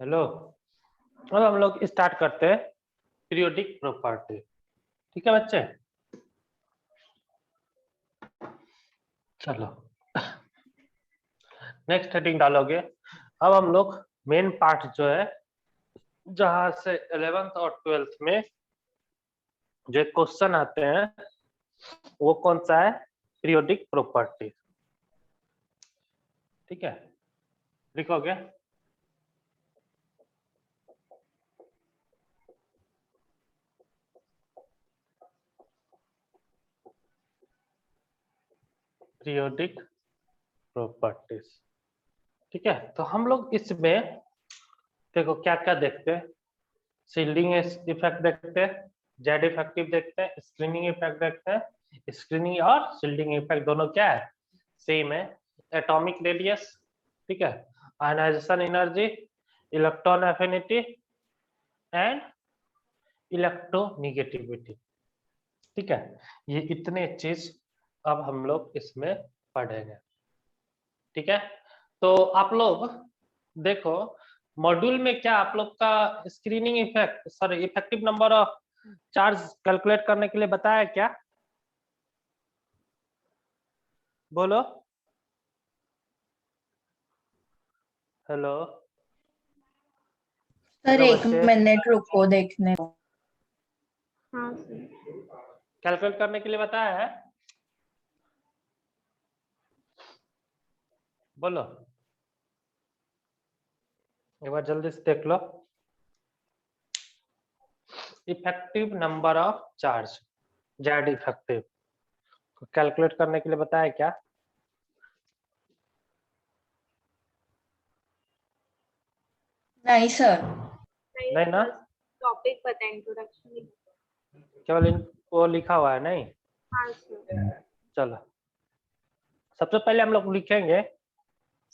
हेलो, अब हम लोग स्टार्ट करते हैं पीरियोडिक प्रॉपर्टी। ठीक है बच्चे, चलो नेक्स्ट हेडिंग डालोगे। अब हम लोग मेन पार्ट जो है, जहां से 11th और 12th में जो क्वेश्चन आते हैं वो कौन सा है, पीरियोडिक प्रॉपर्टी। ठीक है, लिखोगे। Periodic properties. ठीक है, तो हम लोग इसमें देखो क्या क्या देखते हैं। शील्डिंग इफेक्ट देखते हैं, जेड इफेक्टिव देखते हैं, स्क्रीनिंग इफेक्ट देखते हैं। स्क्रीनिंग और शील्डिंग इफेक्ट दोनों क्या है, सेम है। एटॉमिक रेडियस, ठीक है, ionization energy, electron affinity and electronegativity. ठीक है, ये इतने चीज अब हम लोग इसमें पढ़ेंगे। ठीक है, तो आप लोग देखो मॉड्यूल में क्या आप लोग का screening effect, sorry effective number of charge calculate करने के लिए बताया क्या, बोलो। हेलो सर हेलो एक बच्चे, मिनट रुको देखने दो। हाँ सर। कैलकुलेट करने के लिए बताया है, बोलो एक बार जल्दी से देख लो। Effective number of charge, Z effective, calculate करने के लिए बताया क्या। नहीं सर। नहीं ना, टॉपिक पता है, इंट्रोडक्शन। केवल वो लिखा हुआ है नहीं। हाँ सर। चलो सबसे पहले हम लोग लिखेंगे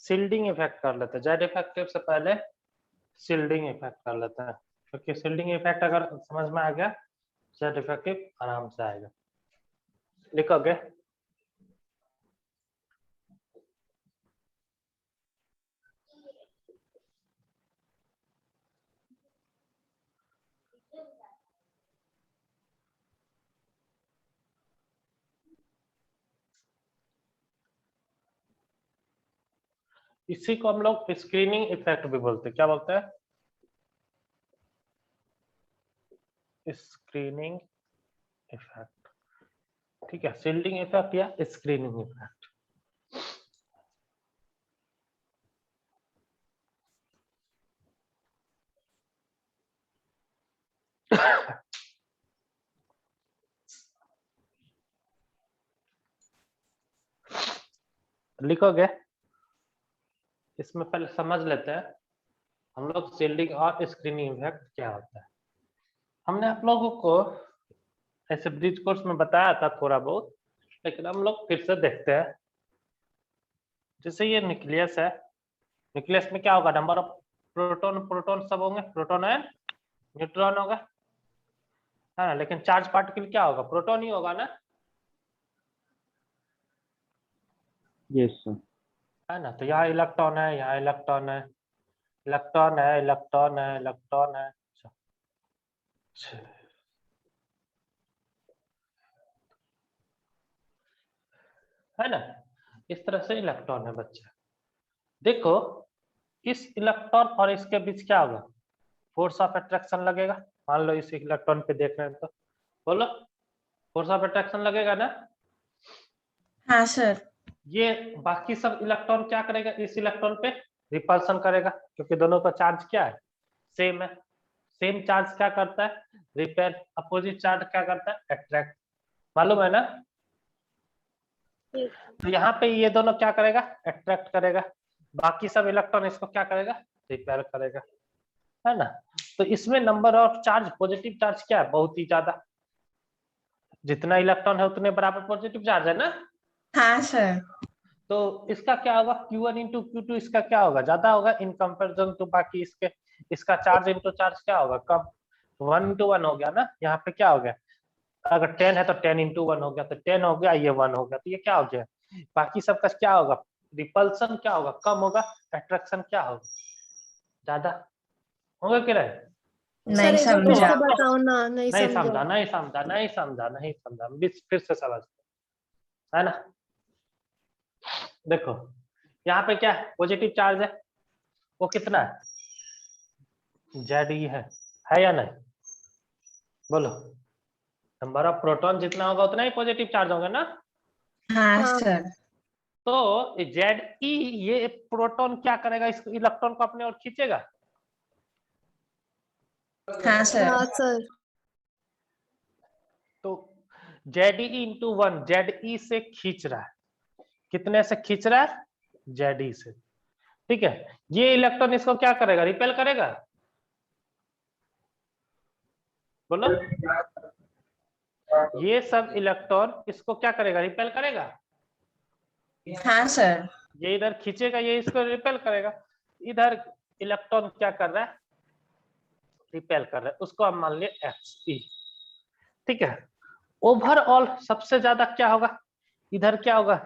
शील्डिंग इफेक्ट कर लेते हैं। जेड इफेक्टिव से पहले शील्डिंग इफेक्ट कर लेते हैं, क्योंकि शील्डिंग इफेक्ट अगर समझ में आ गया जेड इफेक्टिव आराम से आएगा। लिखोगे। इसी को हम लोग स्क्रीनिंग इफेक्ट भी बोलते हैं। क्या बोलते हैं, स्क्रीनिंग इफेक्ट। ठीक है, शील्डिंग इफेक्ट या स्क्रीनिंग इफेक्ट। लिखोगे। इसमें पहले समझ लेते हैं हम लोग शील्डिंग और स्क्रीनिंग इफेक्ट क्या होता है। हमने आप लोगों को ऐसे ब्रिज कोर्स में बताया था थोड़ा बहुत, लेकिन हम लोग फिर से देखते हैं। जैसे ये न्यूक्लियस है, न्यूक्लियस में क्या होगा, नंबर ऑफ प्रोटॉन, प्रोटॉन सब होंगे, प्रोटॉन एंड न्यूट्रॉन होगा, है ना। लेकिन चार्ज पार्टिकल क्या होगा, प्रोटॉन ही होगा ना, यस सर। है ना। तो यहाँ इलेक्ट्रॉन है, यहाँ इलेक्ट्रॉन है, इलेक्ट्रॉन है, इलेक्ट्रॉन है, इलेक्ट्रॉन है। है ना, इस तरह से इलेक्ट्रॉन है बच्चे। देखो इस इलेक्ट्रॉन और इसके बीच क्या होगा, फोर्स ऑफ अट्रैक्शन लगेगा। मान लो इस इलेक्ट्रॉन पे देख रहे हैं तो बोलो फोर्स ऑफ अट्रैक्शन लगेगा ना। हाँ सर। ये बाकी सब इलेक्ट्रॉन क्या करेगा, इस इलेक्ट्रॉन पे रिपल्सन करेगा, क्योंकि दोनों का चार्ज क्या है, सेम है। सेम चार्ज क्या करता है, रिपेल। अपोजिट चार्ज क्या करता है, अट्रैक्ट। मालूम है ना। तो यहाँ पे ये दोनों क्या करेगा, अट्रैक्ट करेगा। बाकी सब इलेक्ट्रॉन इसको क्या करेगा, रिपेल करेगा, है ना। तो इसमें number of charge, positive charge क्या है, बहुत ही ज्यादा। जितना इलेक्ट्रॉन है उतने बराबर पॉजिटिव चार्ज है ना। हाँ सर। तो इसका क्या होगा, Q1 इंटू Q2, इसका क्या होगा, ज्यादा होगा इन कंपेरिजन टू बाकी इसके। इसका चार्ज इंटू चार्ज क्या होगा, कम। 1 इंटू 1 हो गया ना। यहाँ पे क्या हो गया, अगर 10 है तो 10 इंटू 1 हो गया, तो 10 हो गया, ये 1 हो गया, तो ये क्या हो गया। बाकी सबका क्या होगा, रिपल्सन क्या होगा, कम होगा, अट्रैक्शन क्या होगा, ज्यादा। होगा कि नहीं? नहीं सर एक बार फिर समझा। से बताओ ना, नहीं नहीं समझा, समझा। नहीं समझा, नहीं समझा, नहीं समझा, फिर से समझते है ना। देखो यहाँ पे क्या है, पॉजिटिव चार्ज है, वो कितना है, Ze है या नहीं? बोलो, नंबर ऑफ प्रोटॉन जितना होगा उतना ही पॉजिटिव चार्ज होगा ना। हाँ हाँ। सर। तो Ze ये प्रोटॉन क्या करेगा, इस इलेक्ट्रॉन को अपने ओर खींचेगा। हाँ सर। हाँ सर। तो Ze इंटू 1 Ze से खींच रहा है, कितने से खींच रहा है, Ze से। ठीक है, ये इलेक्ट्रॉन इसको क्या करेगा, रिपेल करेगा। बोलो, ये सब इलेक्ट्रॉन इसको क्या करेगा, रिपेल करेगा। हाँ सर। ये इधर खींचेगा, ये इसको रिपेल करेगा। इधर इलेक्ट्रॉन क्या कर रहा है, रिपेल कर रहा है, उसको हम मान लिए He। ठीक है, ओवरऑल सबसे ज्यादा क्या होगा, इधर क्या होगा,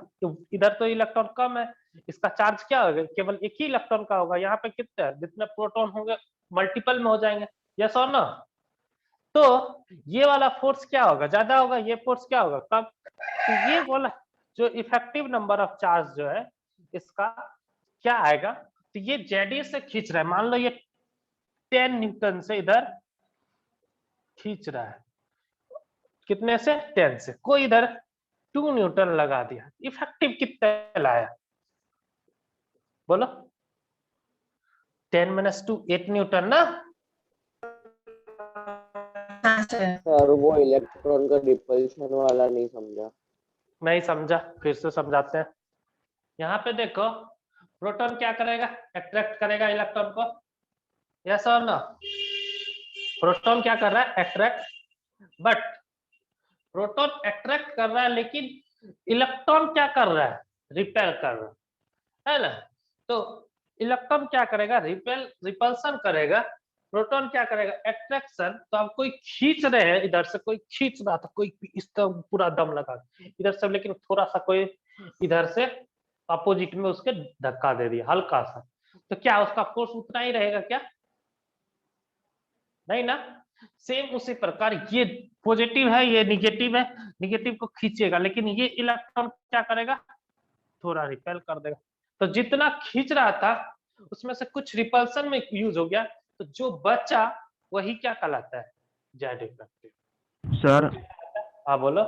इधर तो इलेक्ट्रॉन कम है, इसका चार्ज क्या होगा, केवल एक ही इलेक्ट्रॉन का होगा। यहाँ पे कितने है, जितने प्रोटॉन होंगे मल्टीपल में हो जाएंगे, यस और नो। तो ये वाला फोर्स क्या होगा, ज्यादा होगा, ये फोर्स क्या होगा, कम। तो ये वाला जो इफेक्टिव नंबर ऑफ चार्ज जो है इसका क्या आएगा, तो ये Ze से खींच रहा है, मान लो ये 10 न्यूटन से इधर खींच रहा है, कितने से, 10 से, कोई इधर 2 न्यूटन लगा दिया, इफेक्टिव कितना लाया, बोलो। 10 - 2 8 न्यूटन ना। हाँ सर। सर वो इलेक्ट्रॉन का रिपल्शन वाला नहीं समझा। नहीं समझा, फिर से समझाते हैं। यहाँ पे देखो, प्रोटॉन क्या करेगा, अट्रैक्ट करेगा इलेक्ट्रॉन को, यस और नो। प्रोटॉन क्या कर रहा है, अट्रैक्ट, बट प्रोटॉन अट्रैक्ट कर रहा है लेकिन इलेक्ट्रॉन क्या कर रहा है, रिपेल कर रहा है ना। तो इलेक्ट्रॉन क्या करेगा, रिपल्सन करेगा, प्रोटॉन क्या करेगा, अट्रैक्शन। तो आप कोई खींच रहे हैं, इधर से कोई खींच रहा था, कोई इस तरह पूरा दम लगा इधर से, लेकिन थोड़ा सा कोई इधर से अपोजिट में उसके धक्का दे दिया हल्का सा, तो क्या उसका फोर्स उतना ही रहेगा क्या, नहीं ना। सेम उसी प्रकार ये पॉजिटिव है, ये निगेटिव है, निगेटिव को खींचेगा, लेकिन ये इलेक्ट्रॉन क्या करेगा, थोड़ा रिपेल कर देगा। तो जितना खींच रहा था उसमें से कुछ रिपल्सन में यूज हो गया, तो जो बचा वही क्या कहलाता है, जेड इफेक्टिव। सर हाँ बोलो।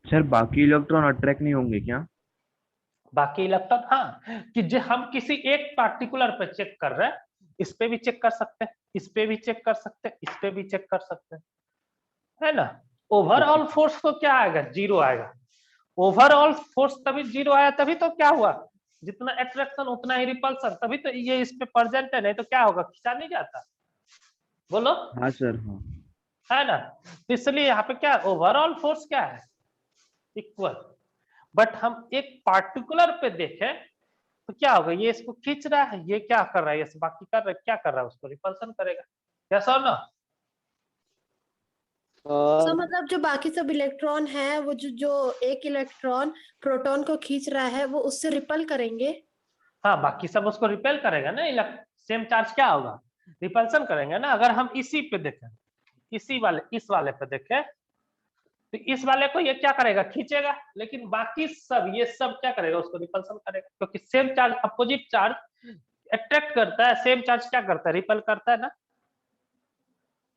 सर बाकी इलेक्ट्रॉन अट्रैक्ट नहीं होंगे क्या? बाकी इलेक्ट्रॉन, हाँ, कि जो हम किसी एक पार्टिकुलर पे चेक कर रहे हैं, इस पे भी चेक कर सकते हैं, इस पे भी चेक कर सकते हैं, इस पे भी चेक कर सकते हैं, है ना। ओवरऑल फोर्स तो क्या आएगा, 0 आएगा। ओवरऑल फोर्स तभी 0 आया, तभी तो क्या हुआ, जितना अट्रैक्शन उतना ही रिपल्सन, तभी तो ये इस पे प्रेजेंट है, नहीं तो क्या होगा, खींचा नहीं जाता। बोलो। हाँ सर, हाँ। है ना, तो इसलिए यहाँ पे क्या, ओवरऑल फोर्स क्या है, इक्वल। बट हम एक पार्टिकुलर पे देखें तो क्या होगा, ये इसको खींच रहा है, ये क्या कर रहा है, ये बाकी कर रहा है, क्या कर रहा है, उसको रिपल्सन करेगा, यस और नो। सर मतलब जो बाकी सब इलेक्ट्रॉन है, वो जो एक इलेक्ट्रॉन प्रोटॉन को खींच रहा है, वो उससे रिपल करेंगे। हाँ, बाकी सब उसको रिपेल करेगा ना, सेम चार्ज क्या होगा, रिपल्सन करेंगे ना। अगर हम इसी पे देखें, इस वाले पे देखें, तो इस वाले को ये क्या करेगा, खींचेगा, लेकिन बाकी सब ये सब क्या करेगा, उसको रिपल्सन करेगा, क्योंकि same charge opposite charge attract करता है, सेम चार्ज क्या करता है, रिपेल करता है ना,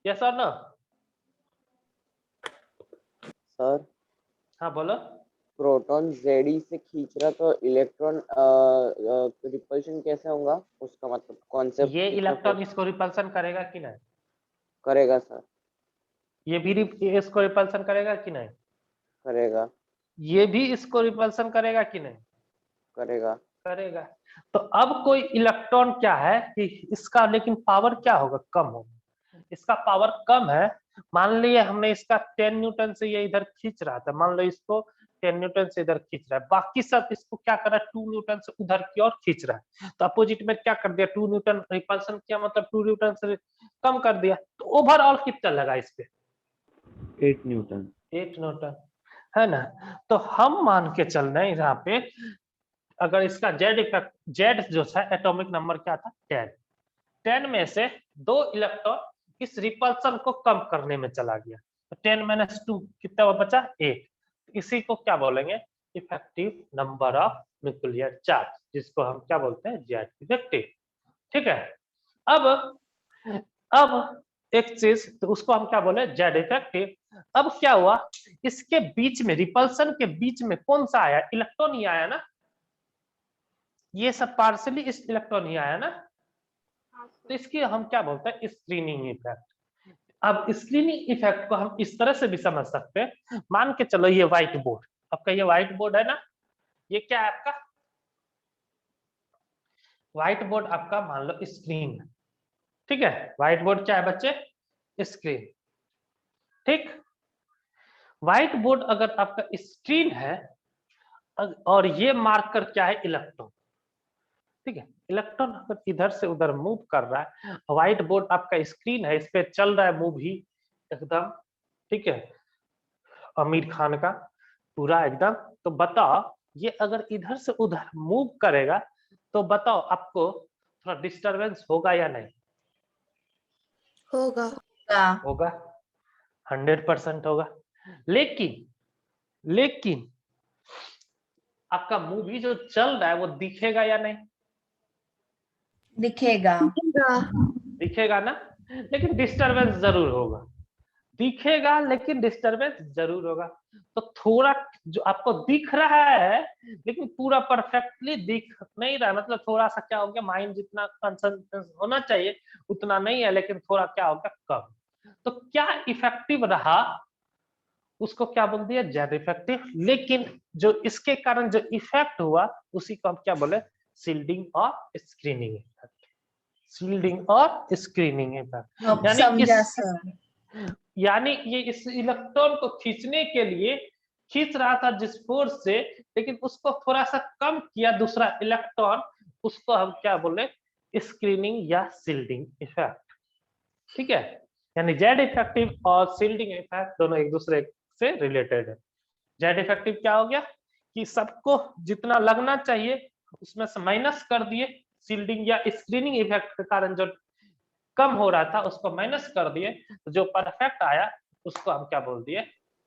यस और नो। सर हाँ बोलो। प्रोटॉन Ze से खींच रहा तो इलेक्ट्रॉन रिपल्शन कैसे होगा, उसका मतलब कॉन्सेप्ट ये इलेक्ट्रॉन इसको रिपल्सन करेगा कि नहीं, करेगा सर, ये भी इसको रिपल्सन करेगा कि नहीं, करेगा ये भी इसको रिपल्सन करेगा कि नहीं, करेगा करेगा। तो अब कोई इलेक्ट्रॉन क्या है कि इसका लेकिन पावर क्या होगा, कम होगा, इसका पावर कम है। मान लिया हमने इसका 10 न्यूटन से ये इधर खींच रहा था, मान लो इसको 10 न्यूटन से इधर खींच रहा है, बाकी सब इसको क्या कर रहा है, 2 न्यूटन से उधर की ओर खींच रहा है। तो अपोजिट में क्या कर दिया, 2 न्यूटन रिपल्सन किया, मतलब 2 न्यूटन से कम कर दिया। तो ओवरऑल कितना लगा इस पे, 8 न्यूटन। 8 न्यूटन, है ना। तो हम मान के चल रहे हैं यहाँ पे, अगर इसका जेड इफेक्ट, जेड जो था एटॉमिक नंबर क्या था, 10, 10 में से 2 इलेक्ट्रॉन इस रिपल्सन को कम करने में चला गया, तो 10 - 2 कितना बचा? 1। इसी को क्या बोलेंगे? Effective number of nuclear charge, जिसको हम क्या बोलते हैं? Z effective. ठीक है, अब एक चीज, तो उसको हम क्या बोले? Z effective. अब क्या हुआ, इसके बीच में, रिपल्सन के बीच में कौन सा आया? इलेक्ट्रॉन ही आया ना, ये सब पार्शियली इस इलेक्ट्रॉन ही आया ना, तो इसकी हम क्या बोलते हैं? Screening effect. अब स्क्रीनिंग इफेक्ट को हम इस तरह से भी समझ सकते हैं, मान के चलो ये व्हाइट बोर्ड, आपका ये व्हाइट बोर्ड है ना, ये क्या है आपका? व्हाइट बोर्ड आपका मान लो स्क्रीन है, ठीक है? व्हाइट बोर्ड क्या है बच्चे? स्क्रीन। ठीक, व्हाइट बोर्ड अगर आपका स्क्रीन है और ये मार्कर क्या है? इलेक्ट्रॉन। ठीक है, इलेक्ट्रॉन अगर इधर से उधर मूव कर रहा है, व्हाइट बोर्ड आपका स्क्रीन है, इस पे चल रहा है मूव ही एकदम, ठीक है, आमिर खान का पूरा एकदम। तो बताओ ये अगर इधर से उधर मूव करेगा तो बताओ आपको थोड़ा डिस्टरबेंस होगा या नहीं? होगा। होगा, 100% होगा। लेकिन आपका मूवी जो चल रहा है वो दिखेगा या नहीं? दिखेगा। दिखेगा ना, लेकिन डिस्टरबेंस जरूर होगा। दिखेगा लेकिन डिस्टरबेंस जरूर होगा। तो थोड़ा जो आपको दिख रहा है लेकिन पूरा परफेक्टली दिख नहीं रहा है, मतलब थोड़ा सा क्या हो गया, माइंड जितना कंसंट्रेशन होना चाहिए उतना नहीं है, लेकिन थोड़ा क्या हो गया, कम। तो क्या इफेक्टिव रहा, उसको क्या बोल दिया? Z effective. लेकिन जो इसके कारण जो इफेक्ट हुआ उसी को हम क्या बोले? शील्डिंग और स्क्रीनिंग इफेक्ट। शील्डिंग और स्क्रीनिंग इफेक्ट, अब समझा सर। यानी ये इस इलेक्ट्रॉन को खींचने के लिए खींच रहा था जिस फोर्स से, लेकिन उसको थोड़ा सा कम किया दूसरा इलेक्ट्रॉन, उसको हम क्या बोले? स्क्रीनिंग या शील्डिंग इफेक्ट। ठीक है, यानी जेड इफेक्टिव और शील्डिंग इफेक्ट दोनों एक दूसरे से रिलेटेड है। जेड इफेक्टिव क्या हो गया कि सबको जितना लगना चाहिए उसमें से माइनस कर दिए, शील्डिंग या स्क्रीनिंग इफेक्ट के कारण जो कम हो रहा था उसको माइनस कर दिए, तो जो परफेक्ट आया उसको हम क्या बोल दिए?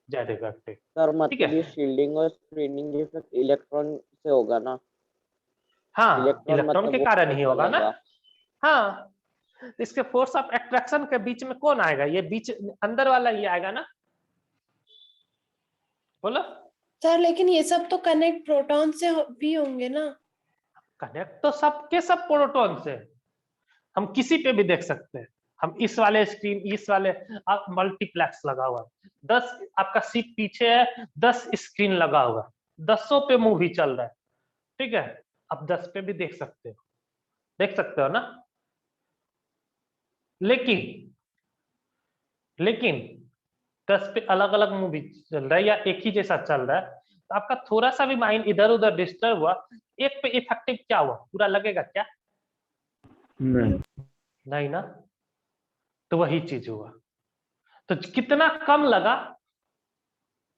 Z effective. सर ठीक है, मतलब ये शील्डिंग और स्क्रीनिंग इफेक्ट इलेक्ट्रॉन से होगा ना? हाँ, इलेक्ट्रॉन इलेक्ट्रॉन मतलब के वो कारण ही होगा ना। चलेगा। हाँ, इसके फोर्स ऑफ अट्रैक्शन के बीच में कौन आएगा? ये बीच अंदर वाला ही आएगा ना, बोलो। सर लेकिन ये सब तो कनेक्ट प्रोटॉन से भी होंगे ना? कनेक्ट तो सबके सब प्रोटॉन से, हम किसी पे भी देख सकते हैं। हम इस वाले स्क्रीन, इस वाले आप मल्टीप्लेक्स लगा हुआ, 10 आपका सीट पीछे है, 10 स्क्रीन लगा हुआ, 10 पे मूवी चल रहा है, ठीक है, आप 10 पे भी देख सकते हो, देख सकते हो ना। लेकिन 10 पे अलग अलग मूवी चल रहा है या एक ही जैसा चल रहा है, तो आपका थोड़ा सा भी माइंड इधर उधर डिस्टर्ब हुआ, एक पे इफेक्टिव क्या हुआ? पूरा लगेगा क्या? नहीं ना, तो वही चीज हुआ। तो कितना कम लगा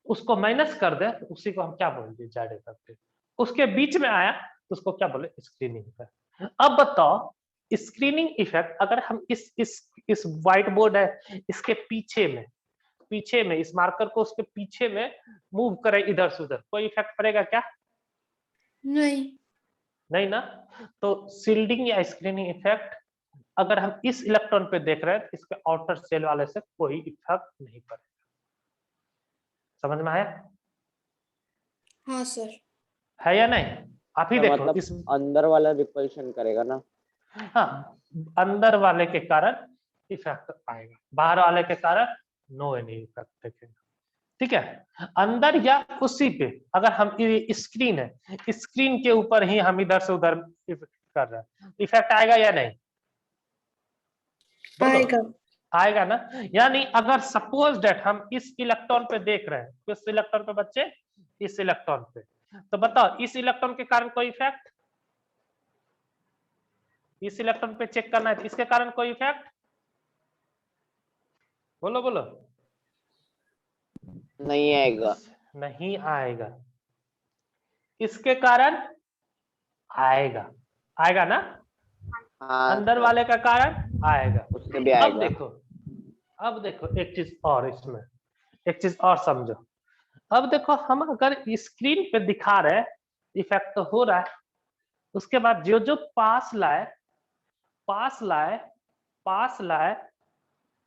उसको माइनस कर दे, तो उसी को हम क्या बोलेंगे? Z effective. उसके बीच में आया तो उसको क्या बोले? Screening effect. अब बताओ स्क्रीनिंग इफेक्ट अगर हम इस व्हाइट बोर्ड है इसके पीछे में इस मार्कर को उसके पीछे में मूव करें इधर से उधर, कोई इफेक्ट पड़ेगा क्या? नहीं ना। तो शील्डिंग या स्क्रीनिंग इफेक्ट अगर हम इस इलेक्ट्रॉन पे देख रहे हैं तो इसके आउटर सेल वाले से कोई इफेक्ट नहीं पड़ेगा। समझ में आया? हाँ सर। है या नहीं? आप ही देखो मतलब इस अंदर वाला रिपल्शन करेगा ना? हाँ, अंदर वाले के कारण इफेक्ट आएगा, बाहर वाले के कारण नो एनी इफेक्ट देखेगा। ठीक है, अंदर या उसी पे अगर हम स्क्रीन है, स्क्रीन के ऊपर ही हम इधर से उधर कर रहे हैं, इफेक्ट आएगा या नहीं? आएगा। आएगा ना। यानी अगर सपोज डेट हम इस इलेक्ट्रॉन पे देख रहे हैं, किस इलेक्ट्रॉन पे बच्चे? इस इलेक्ट्रॉन पे, तो बताओ इस इलेक्ट्रॉन के कारण कोई इफेक्ट? इस इलेक्ट्रॉन पे चेक करना है, इसके कारण कोई इफेक्ट? बोलो बोलो। नहीं आएगा। नहीं आएगा। इसके कारण आएगा, आएगा ना। हाँ अंदर सर, वाले का कारण आएगा। उससे भी अब आएगा। देखो एक चीज और, इसमें एक चीज और समझो। अब देखो हम अगर स्क्रीन पे दिखा रहे इफेक्ट तो हो रहा है, उसके बाद जो जो पास लाए पास लाए पास लाए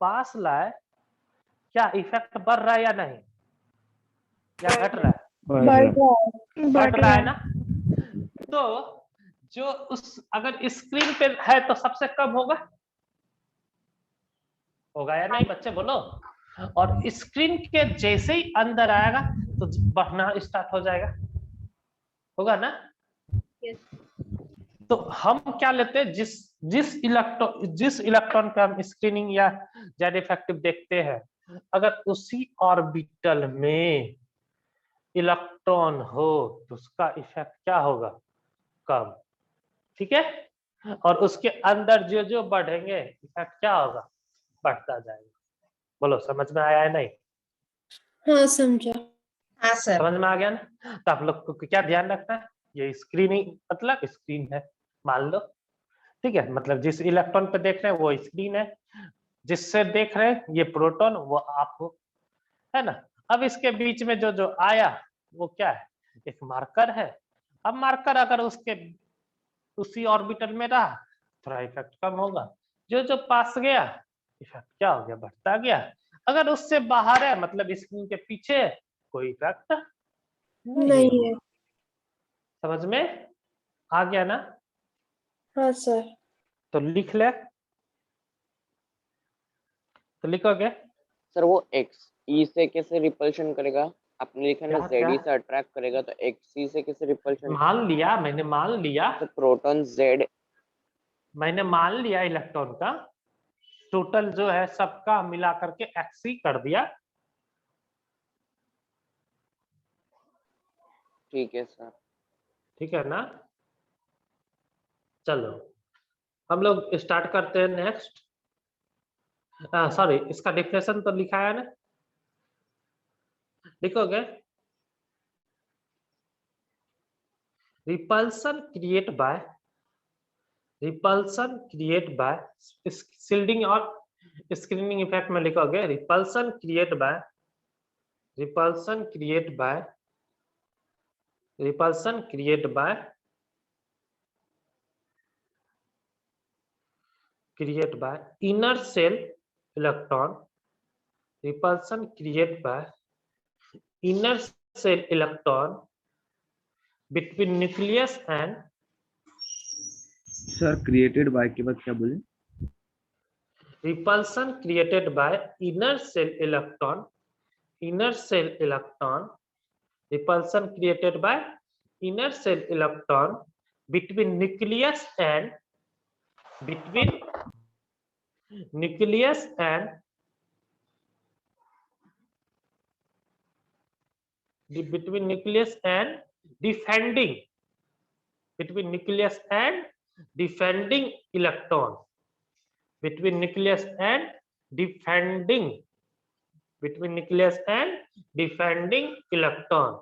पास लाए, क्या इफेक्ट बढ़ रहा है या नहीं, या घट रहा है? घट रहा है ना। तो जो उस अगर स्क्रीन पे है तो सबसे कम होगा या नहीं बच्चे बोलो? और स्क्रीन के जैसे ही अंदर आएगा तो बढ़ना स्टार्ट हो जाएगा, होगा ना? तो हम क्या लेते हैं, जिस इलेक्ट्रॉन पे हम स्क्रीनिंग या जेड इफेक्टिव देखते हैं, अगर उसी ऑर्बिटल में इलेक्ट्रॉन हो तो उसका इफेक्ट क्या होगा, कम। ठीक है, और उसके अंदर जो जो बढ़ेंगे इफेक्ट क्या होगा, बढ़ता जाएगा। बोलो समझ में आया है नहीं? हाँ समझा। हाँ सर। समझ में आ गया ना? तो आप लोग को क्या ध्यान रखना है, ये स्क्रीनिंग मतलब स्क्रीन है मान लो, ठीक है, मतलब जिस इलेक्ट्रॉन पे देख रहे हैं वो स्क्रीन है, जिससे देख रहे हैं ये प्रोटॉन वो आप हो, है ना? अब इसके बीच में जो जो आया वो क्या है, एक मार्कर है। अब मार्कर अगर उसके उसी ऑर्बिटल में रहा थोड़ा इफेक्ट कम होगा, जो जो पास गया इफेक्ट क्या हो गया, बढ़ता गया। अगर उससे बाहर है मतलब स्क्रीन के पीछे है, कोई इफेक्ट नहीं नहीं है। होगा। समझ में आ गया ना? हाँ सर। तो लिख ले, तो लिखोगे सर वो एक्स ई से कैसे रिपल्शन करेगा? आपने लिखा ना क्या जेड क्या ई से अट्रैक्ट करेगा, तो एक्स ई से कैसे रिपल्शन? मान लिया, मैंने मान लिया, तो प्रोटॉन जेड, मैंने मान लिया इलेक्ट्रॉन का टोटल जो है सबका मिला करके एक्सी कर दिया। ठीक है सर। ठीक है ना? चलो हम लोग स्टार्ट करते हैं नेक्स्ट। सॉरी, इसका डिफिनेशन तो लिखा है ना, लिखोगे? रिपल्सन क्रिएट बाय शील्डिंग और स्क्रीनिंग इफेक्ट में लिखोगे repulsion create bye inner cell electron, repulsion created by inner cell electron between nucleus and sir created by के बाद क्या बोले? repulsion created by inner cell electron, repulsion created by inner cell electron between nucleus and defending electron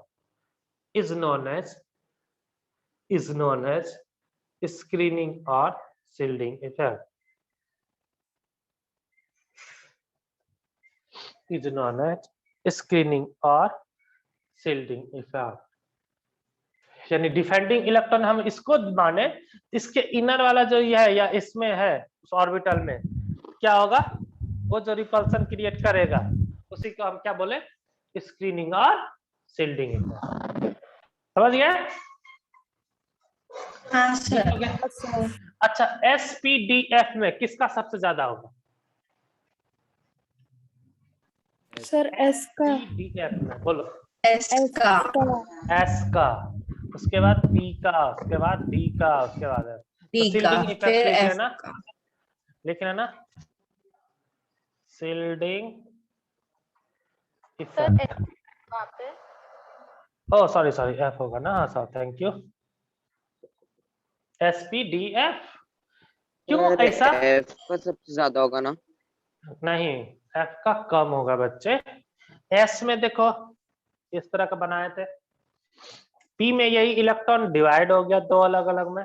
is known as screening or shielding effect. Is known as screening or shielding effect. यानी defending electron हम इसको माने, इसके inner वाला जो ये है या इसमें है उस ऑर्बिटल में क्या होगा, वो जो रिपल्सन क्रिएट करेगा उसी को हम क्या बोले, स्क्रीनिंग और शील्डिंग इफेक्ट। समझ गए? हाँ सर। अच्छा, SPDF में किसका सबसे ज्यादा होगा? सर एस का। SPDF में बोलो। एस का। S का, उसके बाद P का, उसके बाद D का, उसके बाद डी का, शील्डिंग इफेक्ट फिर लिख एफ लेना, का। लिख लेना शील्डिंग सर इफेक्ट। वहाँ पे ओ सॉरी F होगा ना, हाँ सर, थैंक यू। SPDF क्यों ऐसा? एफ का सबसे ज्यादा होगा ना? नहीं, F का कम होगा बच्चे। S में देखो इस तरह का बनाए थे, P में यही इलेक्ट्रॉन डिवाइड हो गया दो अलग अलग में,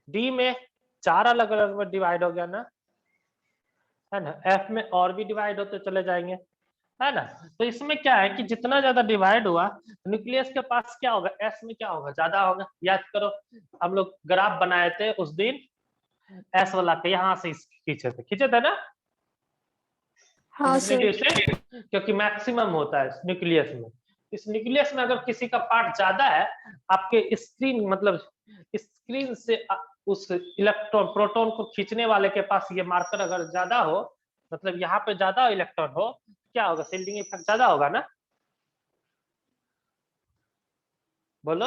D में 4 अलग अलग में डिवाइड हो गया ना, है ना। F में और भी डिवाइड होते चले जाएंगे, है ना। तो इसमें क्या है कि जितना ज्यादा डिवाइड हुआ न्यूक्लियस के पास क्या होगा, S में क्या होगा, ज्यादा होगा। याद करो हम लोग ग्राफ बनाए थे उस दिन, S वाला के यहाँ से खींचे थे ना, हाँ सर। infinity से, क्योंकि मैक्सिमम होता है न्यूक्लियस में। इस न्यूक्लियस में अगर किसी का पार्ट ज्यादा है, आपके स्क्रीन मतलब स्क्रीन से उस इलेक्ट्रॉन प्रोटॉन को खींचने वाले के पास ये मार्कर अगर ज्यादा हो, मतलब यहाँ पे ज्यादा इलेक्ट्रॉन हो, क्या होगा, शिल्डिंग इफेक्ट ज्यादा होगा ना। बोलो।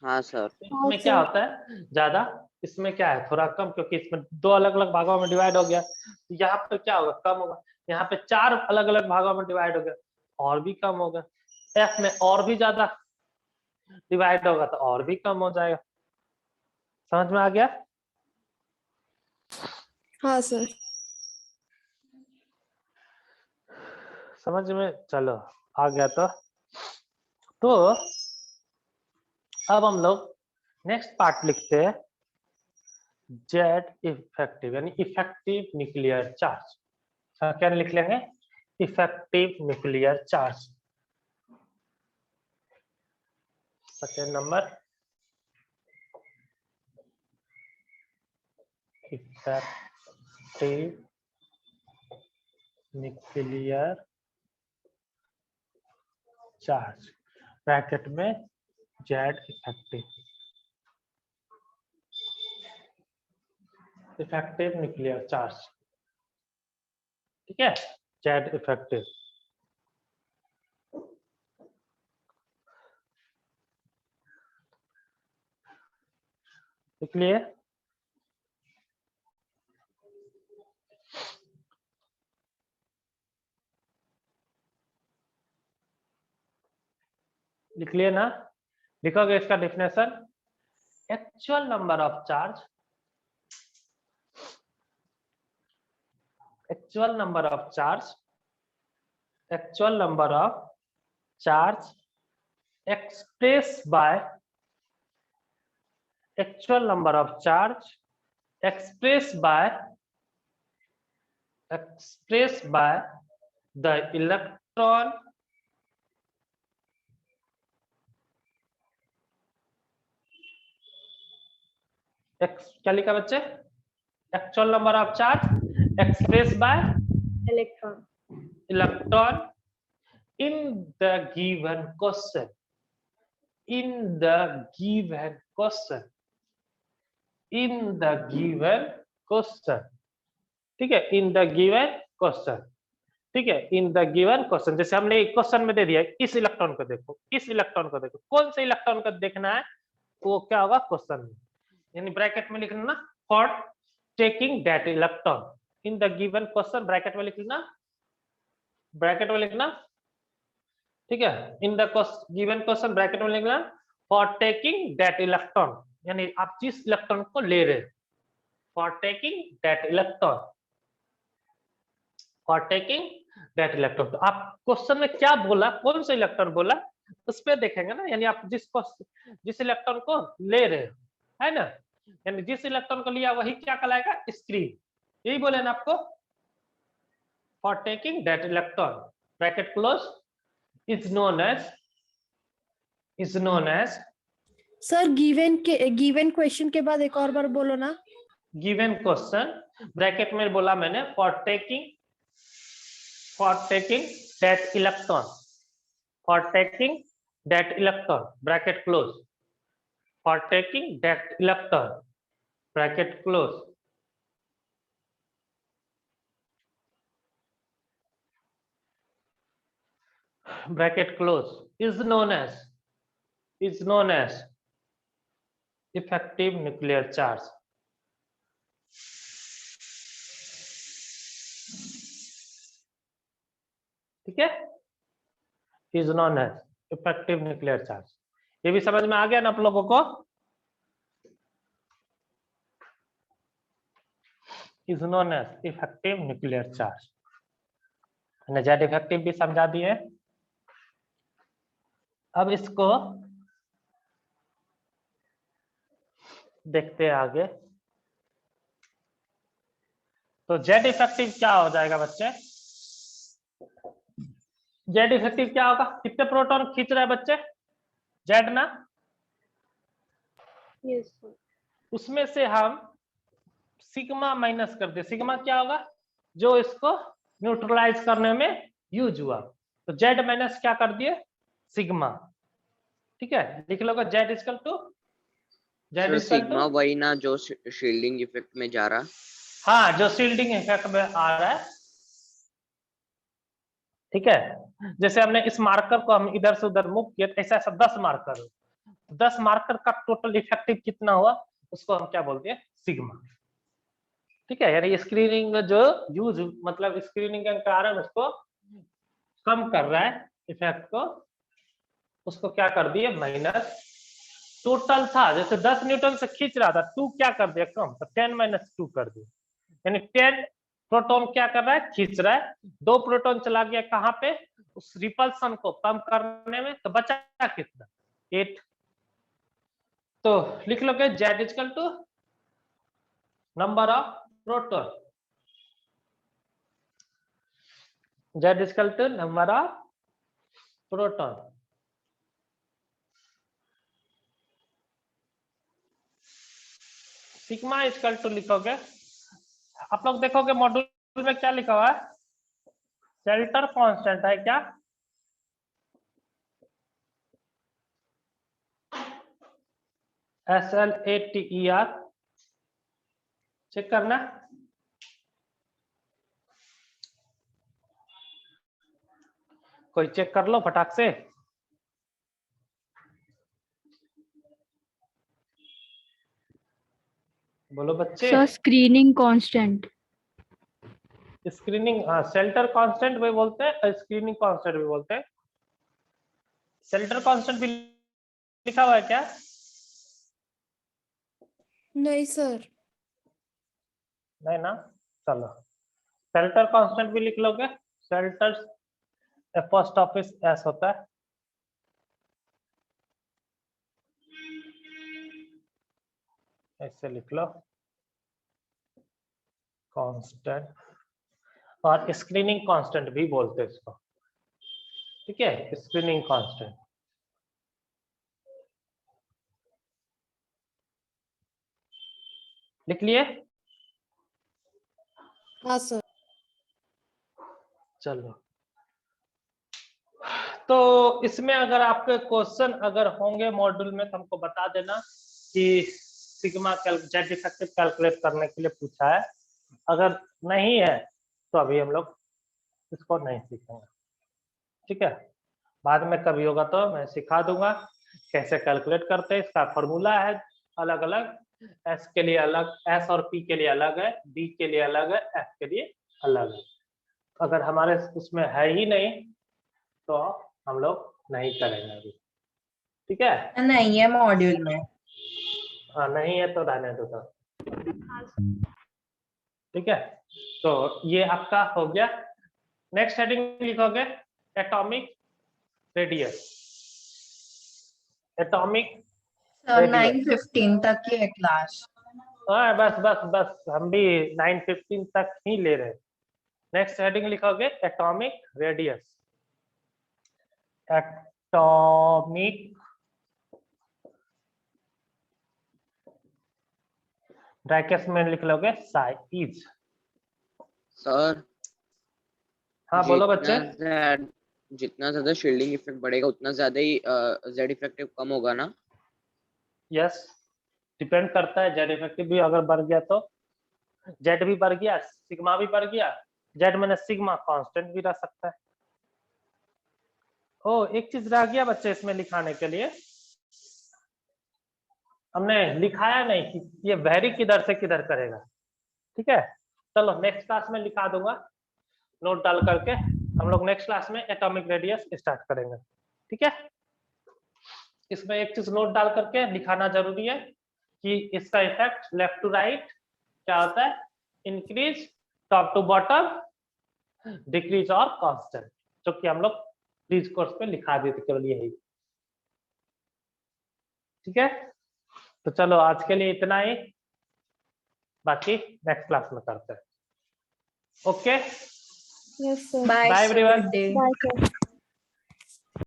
हाँ सर। इसमें क्या होता है ज्यादा, इसमें क्या है थोड़ा कम, क्योंकि इसमें 2 अलग अलग भागों में डिवाइड हो गया। यहाँ पे क्या होगा, कम होगा। यहाँ पे 4 अलग अलग भागों में डिवाइड हो गया, और भी कम होगा। F में और भी ज्यादा डिवाइड होगा तो और भी कम हो जाएगा। समझ में आ गया। हाँ सर। समझ में, चलो आ गया। तो अब हम लोग नेक्स्ट पार्ट लिखते हैं, जेड इफेक्टिव यानी इफेक्टिव न्यूक्लियर चार्ज। क्या लिख लेंगे, effective nuclear charge. Second number, effective nuclear charge, bracket में जेड इफेक्टिव न्यूक्लियर चार्ज। ठीक है, जेड इफेक्टिव। लिख लिए। लिख लिए ना, लिखोगे इसका definition, actual number of charge, actual number of charge expressed by actual number of charge expressed by the electron क्या लिखा बच्चे, actual number of charge express bye electron in the given question, ठीक है, in the given question, ठीक है, in the given question। जैसे हमने एक क्वेश्चन में दे दिया, इस इलेक्ट्रॉन को देखो, इस इलेक्ट्रॉन को देखो, कौन से इलेक्ट्रॉन को देखना है, वो क्या होगा क्वेश्चन में, यानी ब्रैकेट में लिखना ना, for taking that electron in the given question, bracket में लिखना, ठीक है, in the given question bracket में लिखना, फॉर टेकिंग दैट इलेक्ट्रॉन, यानी आप जिस इलेक्ट्रॉन को ले रहे, for taking that electron, for taking that electron. तो आप क्वेश्चन में क्या बोला, कौन सा इलेक्ट्रॉन बोला, उस पर देखेंगे ना, यानी आप जिस इलेक्ट्रॉन को ले रहे है ना, यानी जिस इलेक्ट्रॉन को लिया वही क्या कहलाएगा, स्क्रीन। यही बोले ना आपको, for taking that electron, bracket close, is known as sir given question के बाद एक और बार बोलो ना। गिवन क्वेश्चन, ब्रैकेट में बोला मैंने, for taking that electron, bracket close, for taking that electron, bracket close, bracket close, is known as effective nuclear charge। ठीक है, is known as effective nuclear charge। ये भी समझ में आ गया ना आप लोगों को, is known as effective nuclear charge। Z effective भी समझा दिए। अब इसको देखते हैं आगे, तो जेड इफेक्टिव क्या हो जाएगा बच्चे? जेड इफेक्टिव क्या होगा? कितने प्रोटॉन खींच रहा है बच्चे? जेड ना, Yes, sir. उसमें से हम सिग्मा माइनस कर दे। सिग्मा क्या होगा? जो इसको न्यूट्रलाइज करने में यूज हुआ। तो जेड माइनस क्या कर दिए? सिग्मा। ठीक है, लिख लो Z equal to Z star equal sigma two, वही ना जो शील्डिंग इफेक्ट में जा रहा। हाँ, जो शील्डिंग इफेक्ट में आ रहा है। ठीक है, जैसे हमने इस मार्कर को हम इधर से उधर मूव किया, ऐसा ऐसा 10 मार्कर, 10 मार्कर का टोटल इफेक्टिव कितना हुआ उसको हम क्या बोलते हैं? सिग्मा। ठीक है, यानी स्क्रीनिंग जो यूज, मतलब स्क्रीनिंग के कारण उसको कम कर रहा है इफेक्ट को, उसको क्या कर दिए? माइनस। टोटल था जैसे 10 न्यूटन से खींच रहा था, 2 क्या कर दिया? कम, तो 10 माइनस 2 कर दिया। यानी 10 प्रोटॉन क्या कर रहा है? खींच रहा है। 2 प्रोटॉन चला गया कहां पे? उस रिपल्सन को कम करने में, तो बचा कितना? 8। तो लिख लो कि Z equal to number of proton, Z equal to number of proton. Sigma equal to लिखोगे, आप लोग देखोगे मॉड्यूल में क्या लिखा हुआ है? शेल्टर कांस्टेंट है क्या? SLATER, चेक करना। कोई चेक कर लो फटाक से। बोलो बच्चे। Sir screening constant. स्क्रीनिंग, हाँ, शेल्टर कांस्टेंट भी बोलते हैं, स्क्रीनिंग कांस्टेंट भी बोलते हैं। शेल्टर कांस्टेंट भी लिखा हुआ है क्या? नहीं सर। नहीं ना, चलो शेल्टर कांस्टेंट भी लिख लोगे। शेल्टर फर्स्ट ऑफिस एस होता है। ऐसे लिख लो कांस्टेंट, और स्क्रीनिंग कांस्टेंट भी बोलते हैं इसको। ठीक है, स्क्रीनिंग कांस्टेंट। लिख लिए? हाँ सर। चलो, तो इसमें अगर आपके क्वेश्चन अगर होंगे मॉड्यूल में तो हमको बता देना कि सिग्मा जेड इफेक्टिव कैलकुलेट करने के लिए पूछा है। अगर नहीं है तो अभी हम लोग इसको नहीं सीखेंगे। ठीक है, बाद में कभी होगा तो मैं सिखा दूंगा कैसे कैलकुलेट करते हैं। इसका फॉर्मूला है अलग अलग, एस के लिए अलग, एस और पी के लिए अलग है, डी के लिए अलग है, एफ के लिए अलग है। अगर हमारे उसमें है ही नहीं तो हम लोग नहीं करेंगे अभी। ठीक है, नहीं है मॉड्यूल में। हाँ, नहीं है तो रहने दो तो। ठीक है, तो ये आपका हो गया। नेक्स्ट हेडिंग लिखोगे atomic radius. Atomic sir radius, 9:15 तक की है क्लास। हाँ, बस बस बस, हम भी 9:15 तक ही ले रहे हैं। नेक्स्ट हेडिंग लिखोगे एटॉमिक रेडियस। एटॉमिक ब्रैकेट्स में लिख लोगे साइज। सर हाँ बोलो बच्चे। जितना ज्यादा शील्डिंग इफेक्ट बढ़ेगा उतना ज्यादा ही जेड इफेक्टिव कम होगा ना? यस, डिपेंड करता है। जेड इफेक्टिव भी अगर बढ़ गया तो जेड भी बढ़ गया, सिग्मा भी बढ़ गया, जेड मैंने सिग्मा कांस्टेंट भी रह सकता है। ओ, एक चीज रह गया बच्चे इसमें लिखाने के लिए, हमने लिखाया नहीं कि ये वेरी किधर से किधर करेगा। ठीक है, चलो नेक्स्ट क्लास में लिखा दूंगा नोट डाल करके। हम लोग नेक्स्ट क्लास में एटॉमिक रेडियस स्टार्ट करेंगे। ठीक है, इसमें एक चीज नोट डाल करके लिखाना जरूरी है कि इसका इफेक्ट लेफ्ट टू राइट क्या होता है? Increase, top to bottom, decrease और कांस्टेंट, जो कि हम लोग प्रीवियस कोर्स पे लिखा दिए थे, केवल यही। ठीक है, तो चलो आज के लिए इतना ही, बाकी नेक्स्ट क्लास में करते हैं। Okay, Yes, sir. Bye, Bye, sir. everyone. Good day. Bye, sir.